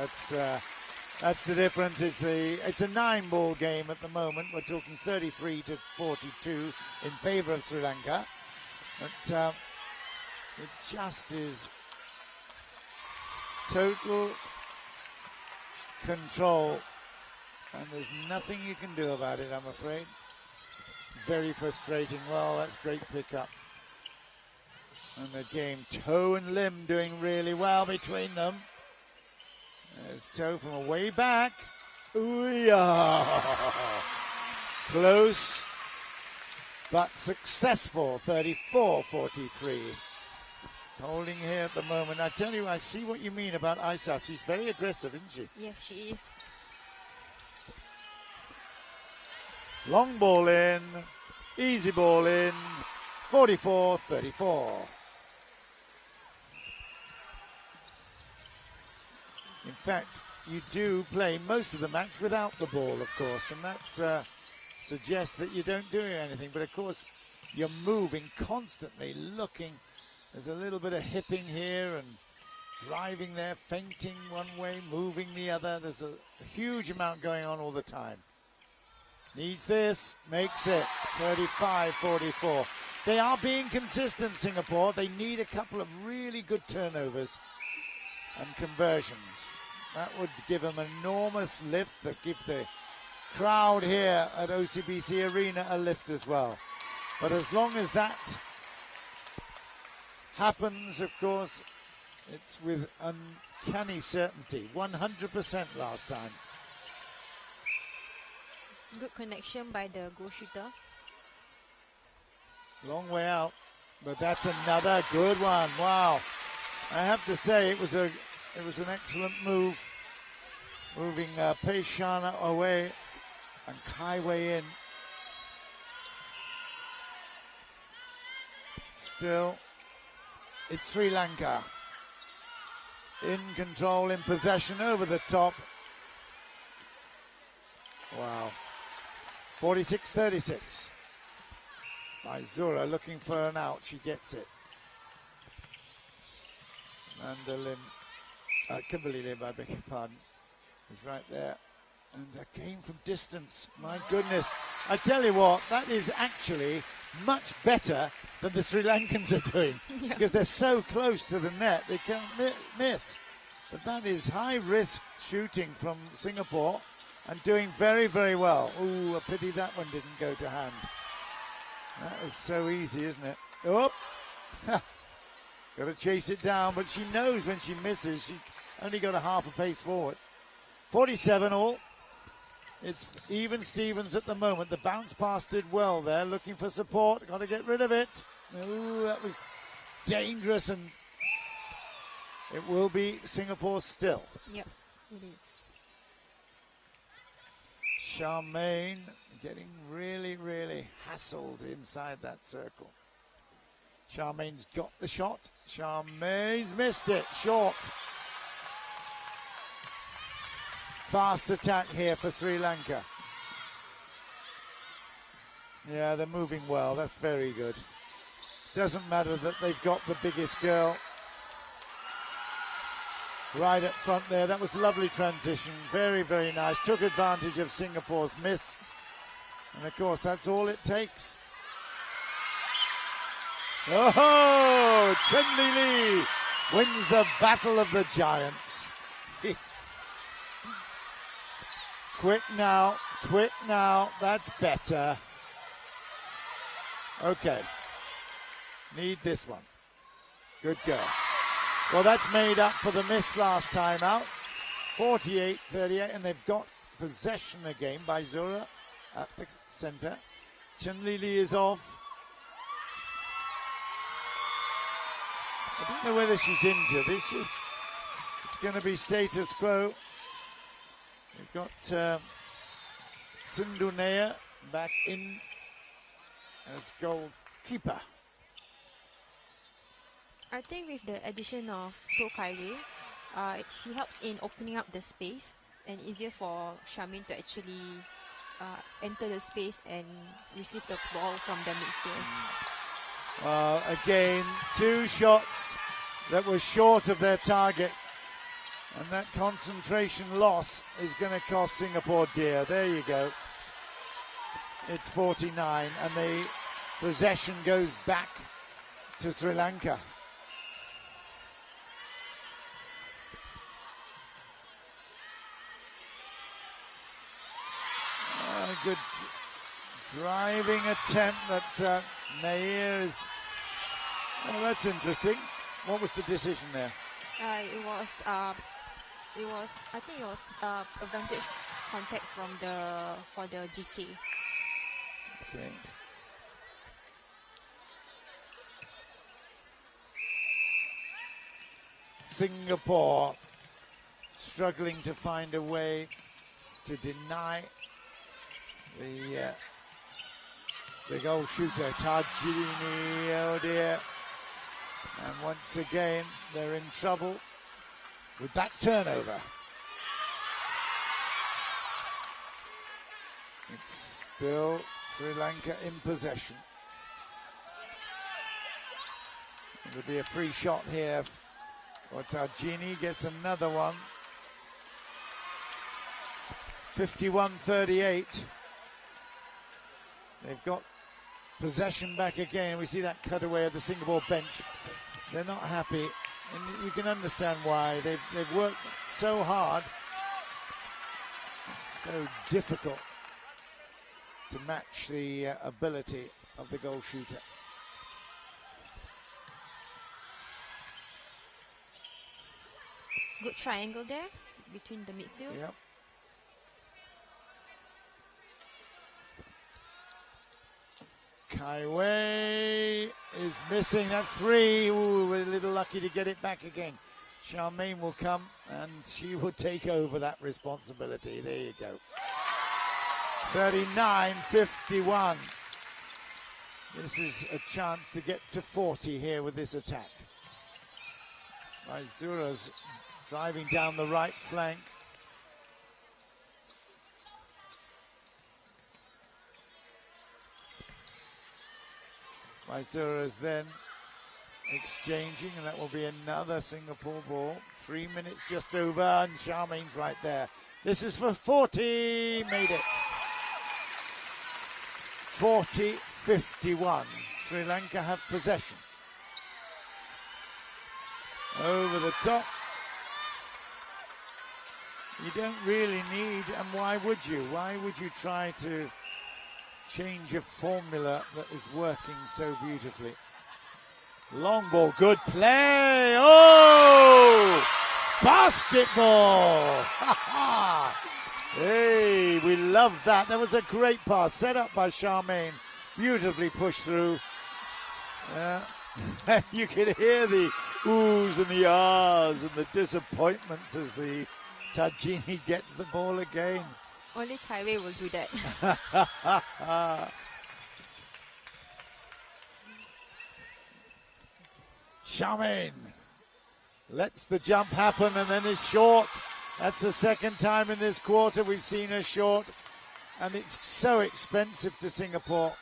that's the difference. It's a 9-ball game at the moment. We're talking 33-42 in favour of Sri Lanka. But it just is total control, and there's nothing you can do about it, I'm afraid. Very frustrating. Well, that's great pickup. And the game, Toe and Lim doing really well between them. There's Toe from a way back. Ooh, yeah. Close, but successful, 34-43. Holding here at the moment. I tell you, I see what you mean about Aisha. She's very aggressive, isn't she? Yes, she is. Long ball in, easy ball in, 44-34. In fact, you do play most of the match without the ball, of course, and that suggests that you don't do anything. But of course, you're moving constantly, looking. There's a little bit of hipping here and driving there, feinting one way, moving the other. There's a huge amount going on all the time. Needs this, makes it 35-44. They are being consistent, Singapore. They need a couple of really good turnovers and conversions. That would give them an enormous lift, that give the crowd here at OCBC Arena a lift as well. But as long as that happens, of course, it's with uncanny certainty. 100% last time. Good connection by the goal shooter. Long way out, but that's another good one. Wow. I have to say it was an excellent move. Moving Peishana away and Kaiwei in. Still, it's Sri Lanka. In control, in possession, over the top. Wow. 46-36. Maizura looking for an out. She gets it. Amanda Lim, Kimberly Lim, I beg your pardon, is right there. And a game from distance. My goodness. I tell you what, that is actually much better than the Sri Lankans are doing. Yeah. Because they're so close to the net, they can't miss. But that is high-risk shooting from Singapore and doing very, very well. Ooh, a pity that one didn't go to hand. That was so easy, isn't it? Oh! Got to chase it down, but she knows when she misses, she only got a half a pace forward. 47 all. It's even Stevens at the moment. The bounce pass did well there, looking for support. Got to get rid of it. Ooh, that was dangerous, and it will be Singapore still. Yep, it is. Charmaine getting really, really hassled inside that circle. Charmaine's got the shot. Charmaine's missed it. Short. Fast attack here for Sri Lanka. Yeah, they're moving well. That's very good. Doesn't matter that they've got the biggest girl right up front there. That was a lovely transition. Very, very nice. Took advantage of Singapore's miss. And of course, that's all it takes. Oh, Chen Li wins the Battle of the Giants. Quick now, that's better. Okay, need this one. Good girl. Well, that's made up for the miss last time out. 48-38, and they've got possession again by Zura at the center. Chen Li is off. I don't know whether she's injured, is she? It's going to be status quo. We've got Sindhu Nair back in as goalkeeper. I think with the addition of To Kaiwei, she helps in opening up the space and easier for Charmaine to actually enter the space and receive the ball from the midfield. Again, two shots that were short of their target. And that concentration loss is going to cost Singapore dear. There you go. It's 49, and the possession goes back to Sri Lanka. Driving attempt that Nair is. Oh, that's interesting. What was the decision there? I think it was advantage contact for the GK. Okay. Singapore struggling to find a way to deny the goal shooter, Tajini, oh dear. And once again, they're in trouble with that turnover. It's still Sri Lanka in possession. It'll be a free shot here. Tajini gets another one. 51-38. They've got possession back again. We see that cutaway of the Singapore bench. They're not happy, and you can understand why. They've worked so hard. It's so difficult to match the ability of the goal shooter. Good triangle there between the midfield. Yep. Kaiwei is missing. That's 3. Ooh, we're a little lucky to get it back again. Charmaine will come and she will take over that responsibility. There you go. 39-51. This is a chance to get to 40 here with this attack. Maizura's driving down the right flank. Maizura is then exchanging, and that will be another Singapore ball. 3 minutes just over, and Charmaine's right there. This is for 40, made it. 40-51. Sri Lanka have possession. Over the top. You don't really need, and why would you? Why would you try to change a formula that is working so beautifully? Long ball, good play. Oh! Basketball! Hey, we love that. That was a great pass set up by Charmaine. Beautifully pushed through. You can hear the oohs and the ahs and the disappointments as the Tajini gets the ball again. Only Kaiwei will do that. Charmaine lets the jump happen and then is short. That's the second time in this quarter we've seen her short, and it's so expensive to Singapore.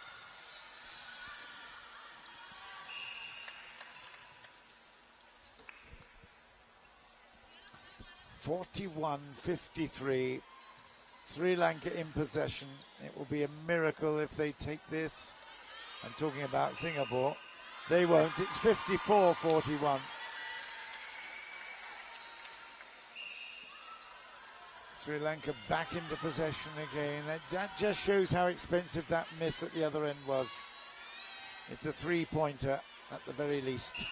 (41-53). Sri Lanka in possession. It will be a miracle if they take this. I'm talking about Singapore. They won't. It's 54-41. Sri Lanka back into possession again. That just shows how expensive that miss at the other end was. It's a three-pointer at the very least.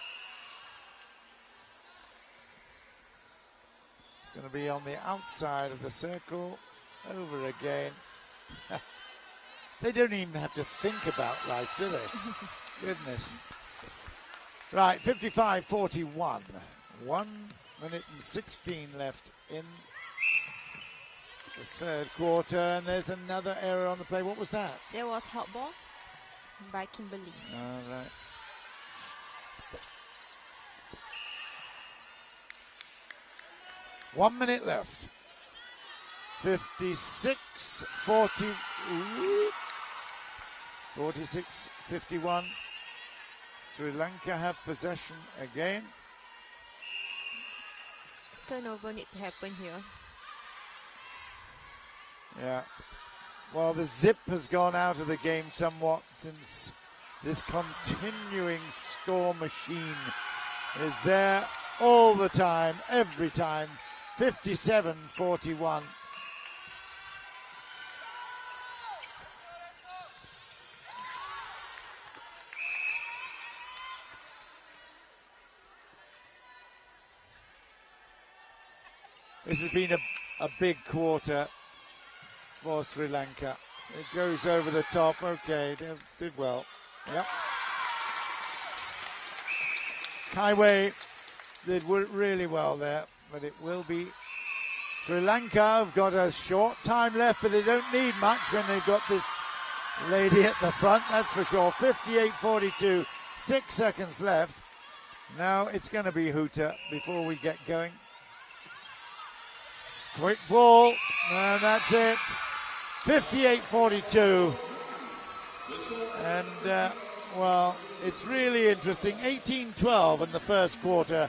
It's going to be on the outside of the circle. Over again. They don't even have to think about life, do they? Goodness. Right, 55-41. 1 minute and 16 left in the third quarter, and there's another error on the play. What was that? There was help ball by Kimberly. All right. One minute left. 46-51. Sri Lanka have possession again. Turnover need to happen here. Yeah. Well, the zip has gone out of the game somewhat since this continuing score machine is there all the time, every time. 57-41. This has been a big quarter for Sri Lanka. It goes over the top. Okay, they did well. Yep. Kaiwei did really well there, but it will be Sri Lanka have got a short time left, but they don't need much when they've got this lady at the front, that's for sure. 58-42, 6 seconds left. Now it's going to be hooter before we get going. Quick ball, and that's it. 58-42. And, well, it's really interesting. 18-12 in the first quarter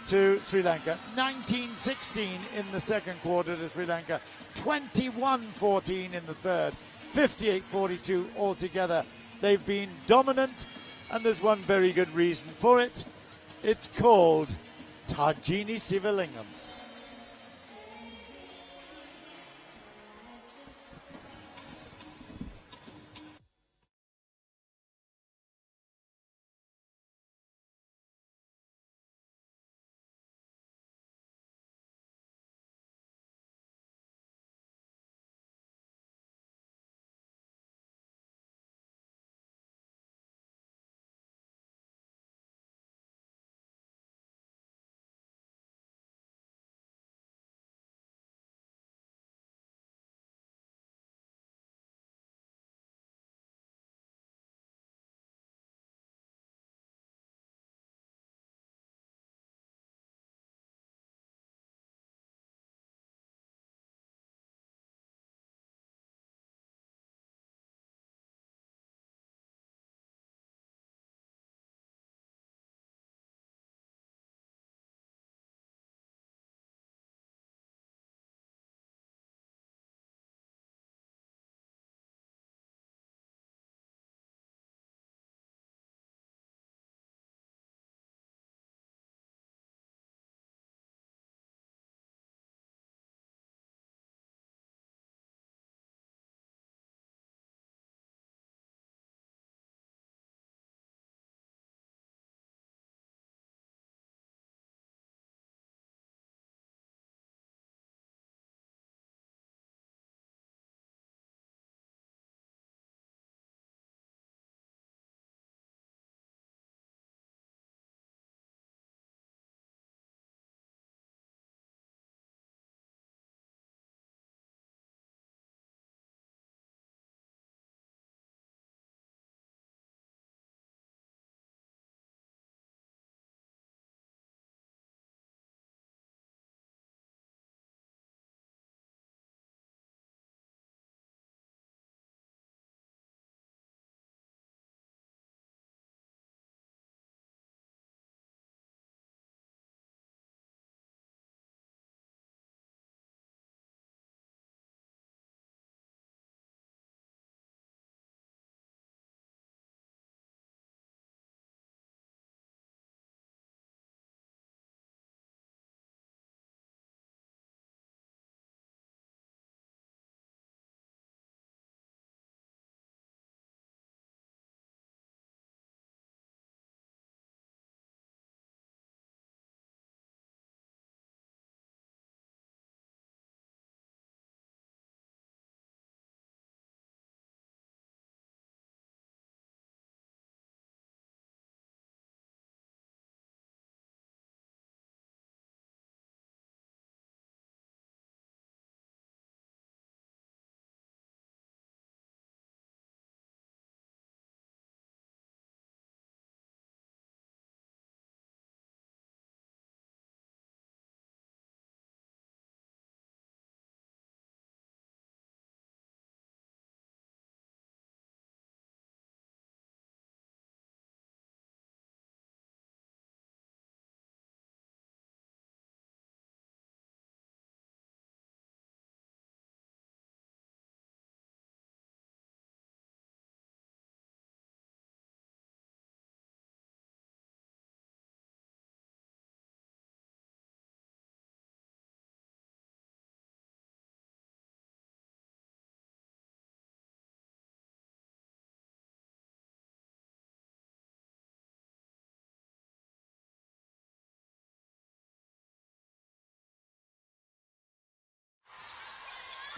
to Sri Lanka. 19-16 in the second quarter to Sri Lanka. 21-14 in the third. 58-42 altogether. They've been dominant, and there's one very good reason for it. It's called Tajini Sivalingam.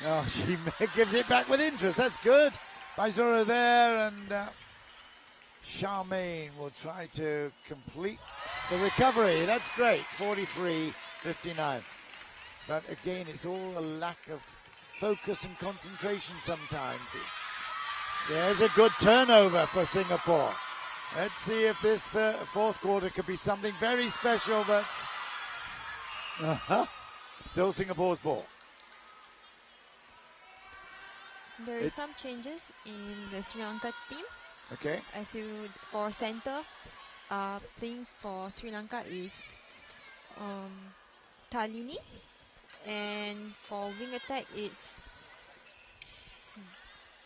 Oh, she gives it back with interest. That's good. Baizora there, and Charmaine will try to complete the recovery. That's great. 43-59. But again, it's all a lack of focus and concentration sometimes. There's a good turnover for Singapore. Let's see if this fourth quarter could be something very special. That's still Singapore's ball. There is some changes in the Sri Lanka team. Okay. As you for center, playing for Sri Lanka is Talini, and for wing attack it's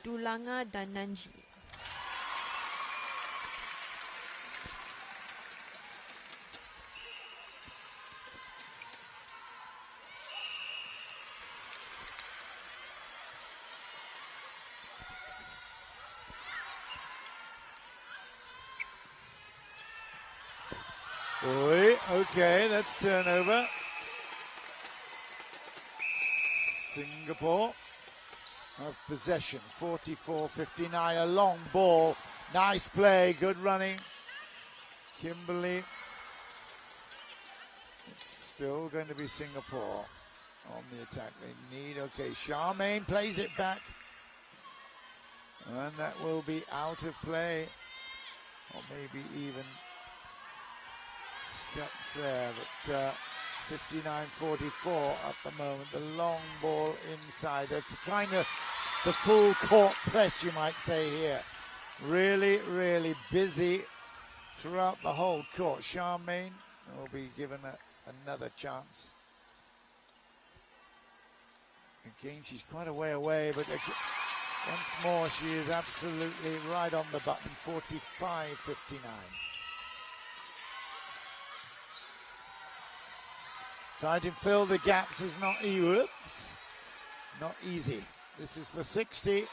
Dulanga Dananji. Okay, that's turnover. Singapore of possession, 44-59, a long ball, nice play, good running. Kimberly. It's still going to be Singapore on the attack. They need, okay, Charmaine plays it back. And that will be out of play, or maybe even steps there, but 59-44 at the moment. The long ball inside. They're trying the full court press, you might say here. Really, really busy throughout the whole court. Charmaine will be given another chance. Again, she's quite a way away, but once more, she is absolutely right on the button. 45-59. Trying to fill the gaps is not easy. This is for 60.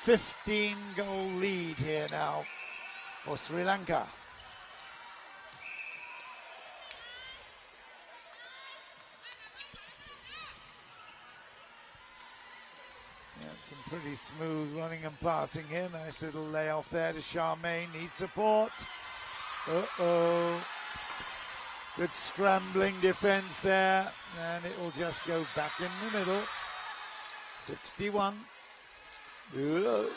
15-goal lead here now for Sri Lanka. Yeah, some pretty smooth running and passing here. Nice little layoff there to Charmaine. Needs support. Uh-oh. Good scrambling defense there, and it will just go back in the middle. 61. A little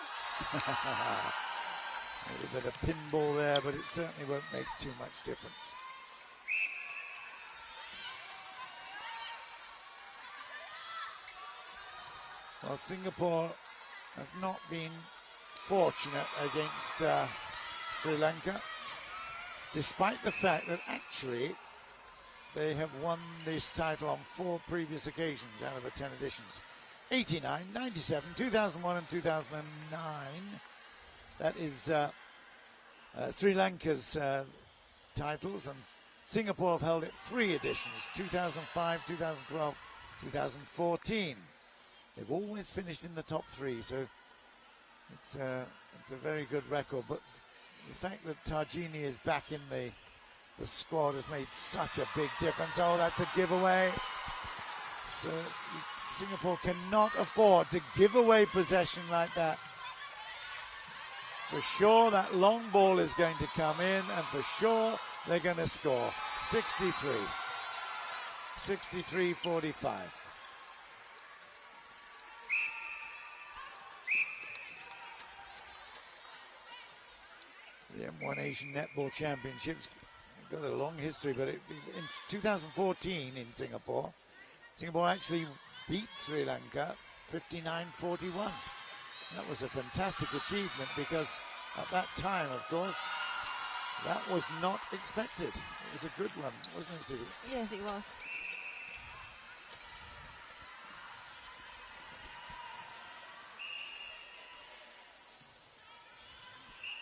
bit of pinball there, but it certainly won't make too much difference. Well, Singapore have not been fortunate against Sri Lanka, despite the fact that actually they have won this title on 4 previous occasions out of the 10 editions. 89, 97, 2001 and 2009. That is Sri Lanka's titles, and Singapore have held it 3 editions, 2005, 2012, 2014. They've always finished in the top 3, so it's a very good record. But the fact that Tarjini is back in the squad has made such a big difference. Oh, that's a giveaway. So Singapore cannot afford to give away possession like that. For sure, that long ball is going to come in, and for sure, they're going to score. 63. 63-45. The M1 Asian Netball Championships got a long history, but in 2014 in Singapore, Singapore actually beat Sri Lanka 59-41. That was a fantastic achievement because at that time, of course, that was not expected. It was a good one, wasn't it, Sue? Yes, it was.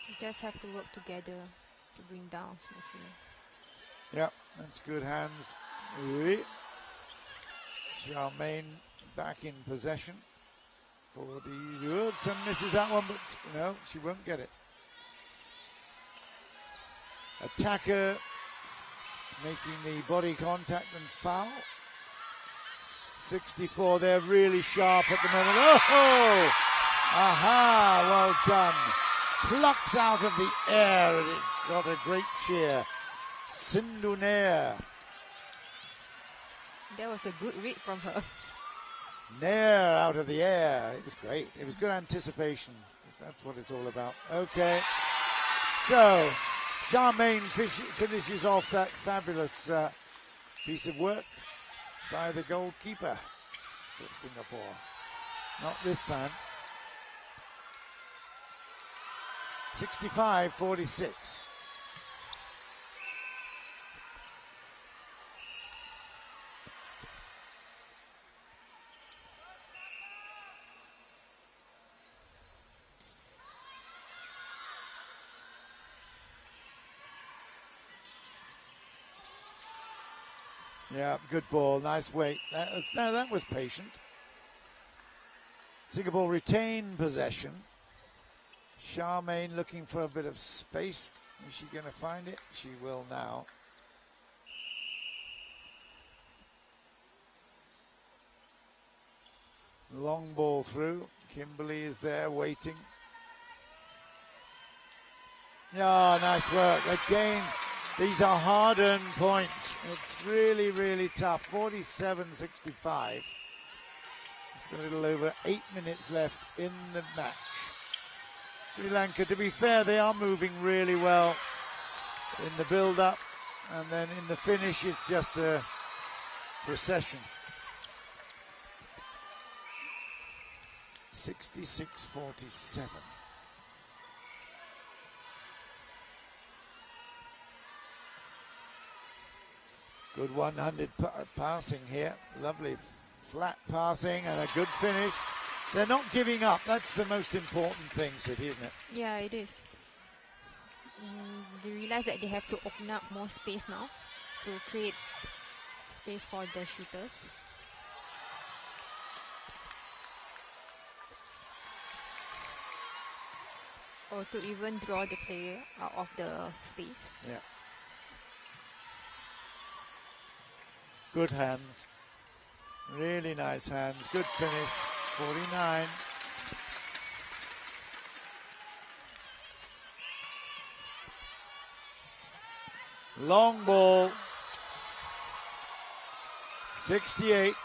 You just have to work together to bring down smoothly. Yeah, that's good hands. Charmaine back in possession for the and misses that one, but no, she won't get it. Attacker making the body contact and foul. 64, they're really sharp at the moment. Oh! Aha, well done. Plucked out of the air, and it got a great cheer. Sindhu Nair. That was a good read from her. Nair out of the air. It was great. It was good anticipation. That's what it's all about. Okay. So, Charmaine finishes off that fabulous piece of work by the goalkeeper for Singapore. Not this time. 65-46. Yeah, good ball, nice weight. That was patient. Singapore retain possession. Charmaine looking for a bit of space. Is she going to find it? She will now. Long ball through. Kimberly is there waiting. Yeah, nice work. Again, these are hard-earned points. It's really, really tough. 47-65. Just a little over 8 minutes left in the match. Sri Lanka, to be fair, they are moving really well in the build-up, and then in the finish, it's just a procession. 66-47. Good 100 passing here. Lovely flat passing and a good finish. They're not giving up. That's the most important thing, City, isn't it? Yeah, it is. They realize that they have to open up more space now to create space for the shooters. Or to even draw the player out of the space. Yeah. Good hands. Really nice hands. Good finish. 49. Long ball. 68.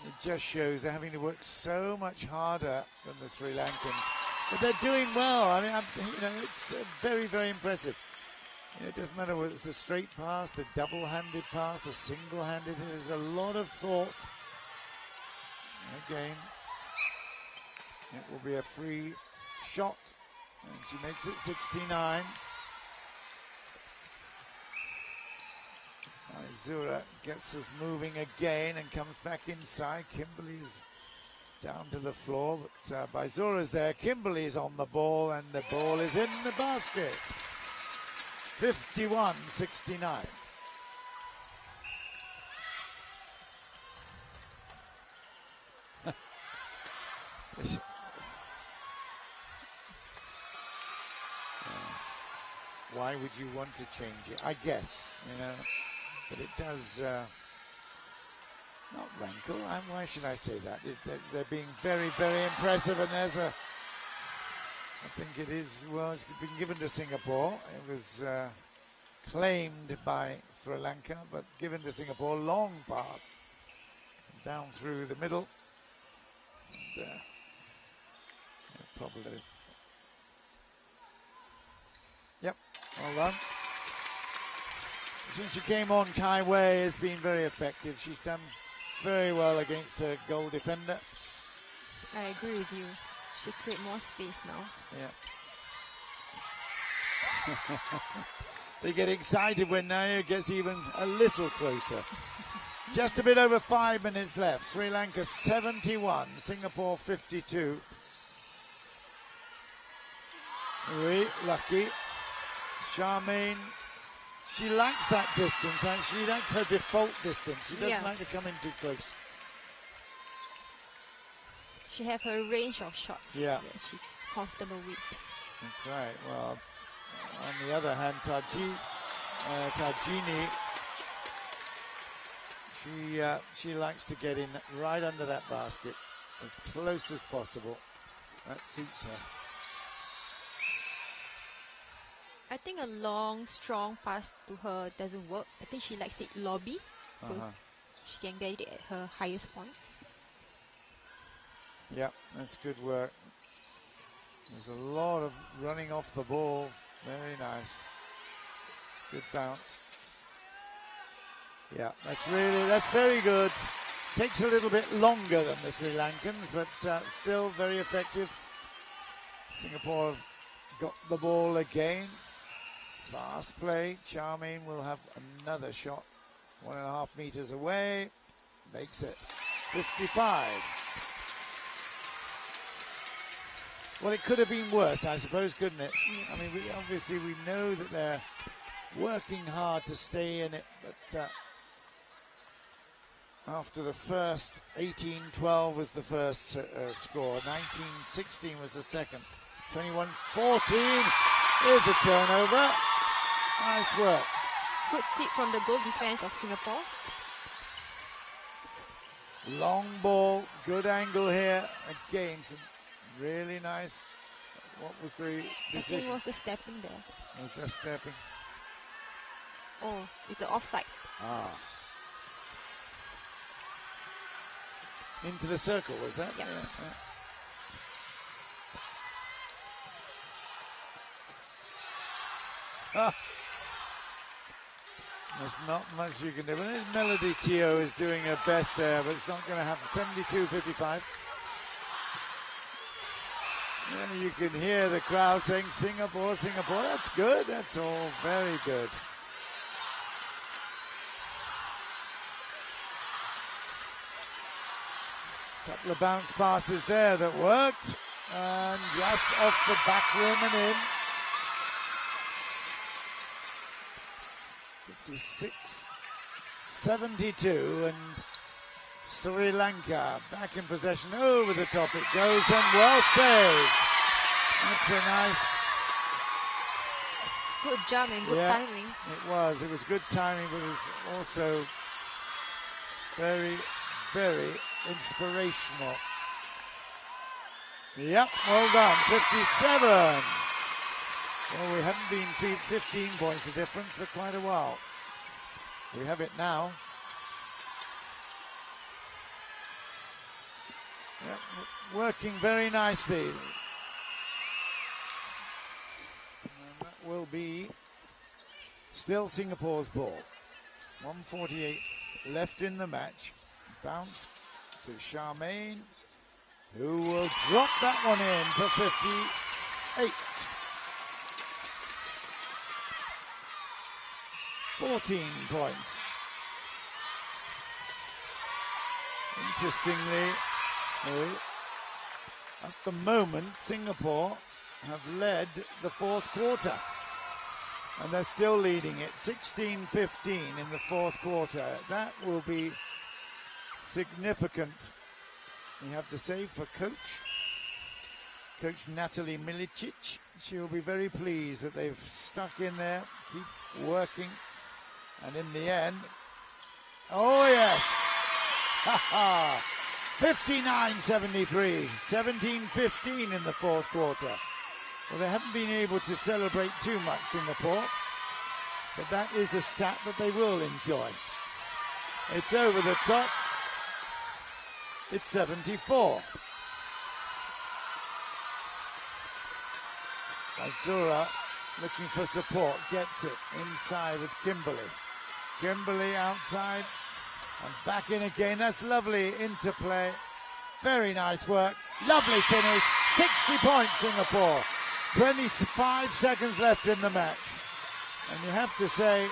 It just shows they're having to work so much harder than the Sri Lankans. But they're doing well. I mean, it's very, very impressive. It doesn't matter whether it's a straight pass, the double-handed pass, the single-handed. There's a lot of thought. Again, it will be a free shot. And she makes it 69. Zura gets us moving again and comes back inside. Kimberly's down to the floor, but Baizura's there. Kimberly's on the ball, and the ball is in the basket. 51-69. Why would you want to change it? I guess, but it does not rankle. Why should I say that? They're being very, very impressive, and there's I think it is, well, it's been given to Singapore. It was claimed by Sri Lanka, but given to Singapore. Long pass down through the middle. And, probably. Yep, well done. Since she came on, Kai Wei has been very effective. She's done very well against her goal defender. I agree with you. Should create more space now. Yeah. They get excited when Naya gets even a little closer. Just a bit over 5 minutes left. Sri Lanka 71, Singapore 52. Really lucky. Charmaine, she likes that distance, actually. That's her default distance. She doesn't like to come in too close. She have her range of shots that she's comfortable with. That's right. Well, on the other hand, Tarjini, she likes to get in right under that basket as close as possible. That suits her. I think a long, strong pass to her doesn't work. I think she likes it lobby, so she can get it at her highest point. Yeah, that's good work. There's a lot of running off the ball. Very nice. Good bounce. Yeah, that's very good. Takes a little bit longer than the Sri Lankans, but still very effective. Singapore have got the ball again. Fast play. Charmaine will have another shot. 1.5 meters away. Makes it 55. Well, it could have been worse, I suppose, couldn't it? I mean, we know that they're working hard to stay in it, but after the first 18-12 was the first score, 19-16 was the second, 21-14 is a turnover. Nice work. Good tip from the goal defense of Singapore. Long ball, good angle here. Again, some really nice. What was the decision? I think it was the stepping there. Was there stepping? Oh, it's the offside. Ah. Into the circle, was that? Yep. Yeah. Ah. There's not much you can do. Well, Melody Teo is doing her best there, but it's not going to happen. 72-55. Yeah, you can hear the crowd saying Singapore, Singapore. That's good. That's all very good. Couple of bounce passes there that worked. And just off the back rim and in. 56-72, and Sri Lanka back in possession. Over the top it goes, and well saved. That's a nice... Good jump and good timing. It was good timing, but it was also very, very inspirational. Yep, well done. 57. Well, we haven't been 15 points the difference for quite a while. We have it now. Yep, working very nicely. And that will be still Singapore's ball. 1:48 left in the match. Bounce to Charmaine, who will drop that one in for 58. 14 points. Interestingly, at the moment, Singapore have led the fourth quarter. And they're still leading it, 16-15 in the fourth quarter. That will be significant, you have to say, for Coach Natalie Milicic. She'll be very pleased that they've stuck in there, keep working. And in the end, oh yes, 59-73, 17-15 in the fourth quarter. Well, they haven't been able to celebrate too much, Singapore, but that is a stat that they will enjoy. It's over the top. It's 74. Azura looking for support, gets it inside with Kimberly. Kimberly outside and back in again. That's lovely interplay. Very nice work. Lovely finish. 60 points, Singapore. 25 seconds left in the match. And you have to say,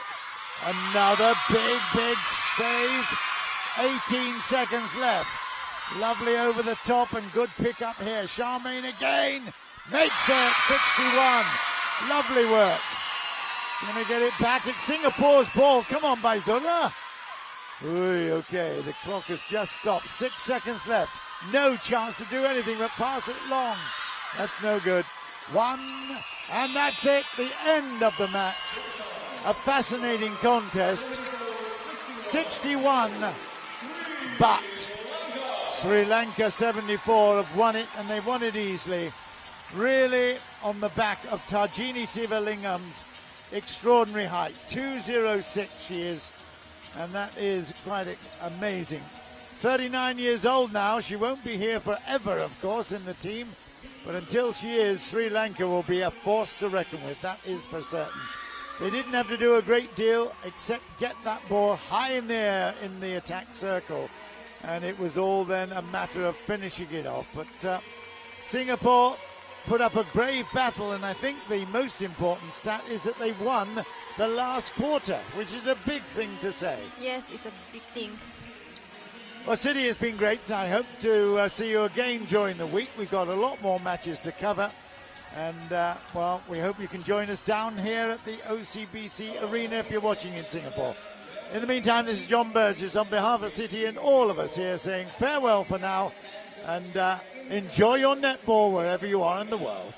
another big save. 18 seconds left. Lovely over the top and good pick up here. Charmaine again. Makes it 61. Lovely work. Gonna get it back. It's Singapore's ball. Come on, Baizula. Okay, the clock has just stopped. 6 seconds left. No chance to do anything but pass it long. That's no good. 1, and that's it, the end of the match. A fascinating contest. 61, but Sri Lanka 74 have won it, and they've won it easily. Really on the back of Tarjini Sivalingam's extraordinary height. 206 she is, and that is quite amazing. 39 years old now. She won't be here forever, of course, in the team, but until she is, Sri Lanka will be a force to reckon with. That is for certain. They didn't have to do a great deal except get that ball high in the air in the attack circle, and it was all then a matter of finishing it off. But Singapore put up a brave battle, and I think the most important stat is that they won the last quarter, which is a big thing to say. Yes, it's a big thing. Well, City, has been great. I hope to see you again during the week. We've got a lot more matches to cover. And, well, we hope you can join us down here at the OCBC Arena if you're watching in Singapore. In the meantime, this is John Burgess on behalf of City and all of us here saying farewell for now, and enjoy your netball wherever you are in the world.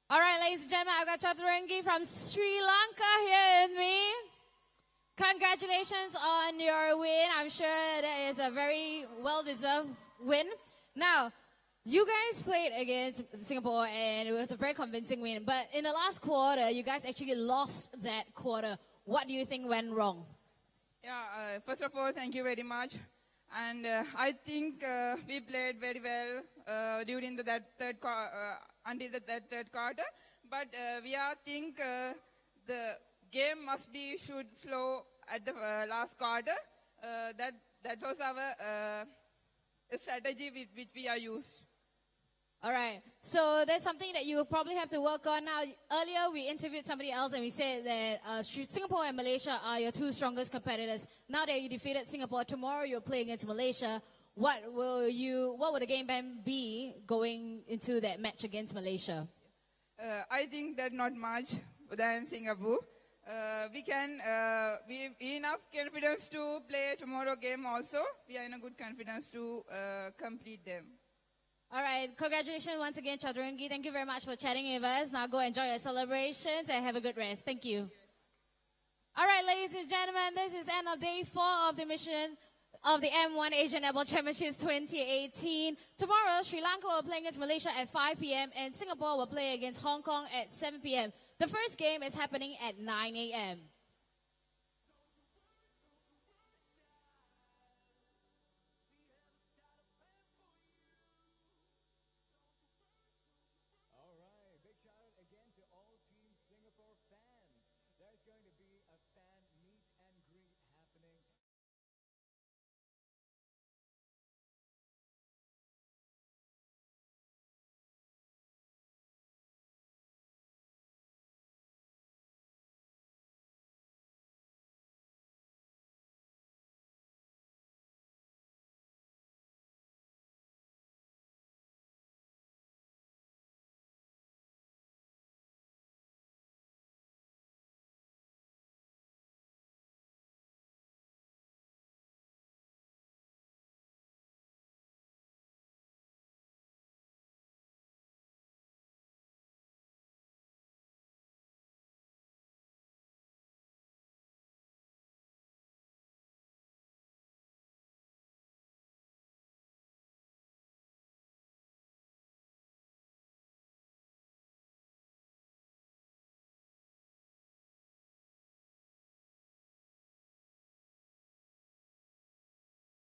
All right, ladies and gentlemen, I've got Chaturangi from Sri Lanka here with me. Congratulations on your win. I'm sure that is a very well-deserved win. Now, you guys played against Singapore, and it was a very convincing win. But in the last quarter, you guys actually lost that quarter. What do you think went wrong? Yeah, first of all, thank you very much. And I think we played very well during that third until that third quarter. But we think the game should slow at the last quarter. That was our strategy which we are used. All right. So that's something that you will probably have to work on. Now, earlier we interviewed somebody else and we said that Singapore and Malaysia are your two strongest competitors. Now that you defeated Singapore, tomorrow you're playing against Malaysia. What will the game plan be going into that match against Malaysia? I think that not much than Singapore. We enough confidence to play tomorrow game also. We are in a good confidence to complete them. All right. Congratulations once again, Chaturangi. Thank you very much for chatting with us. Now go enjoy your celebrations and have a good rest. Thank you. All right, ladies and gentlemen, this is the end of day 4 of the mission of the M1 Asian Netball Championships 2018. Tomorrow, Sri Lanka will play against Malaysia at 5 p.m. and Singapore will play against Hong Kong at 7 p.m. The first game is happening at 9 a.m.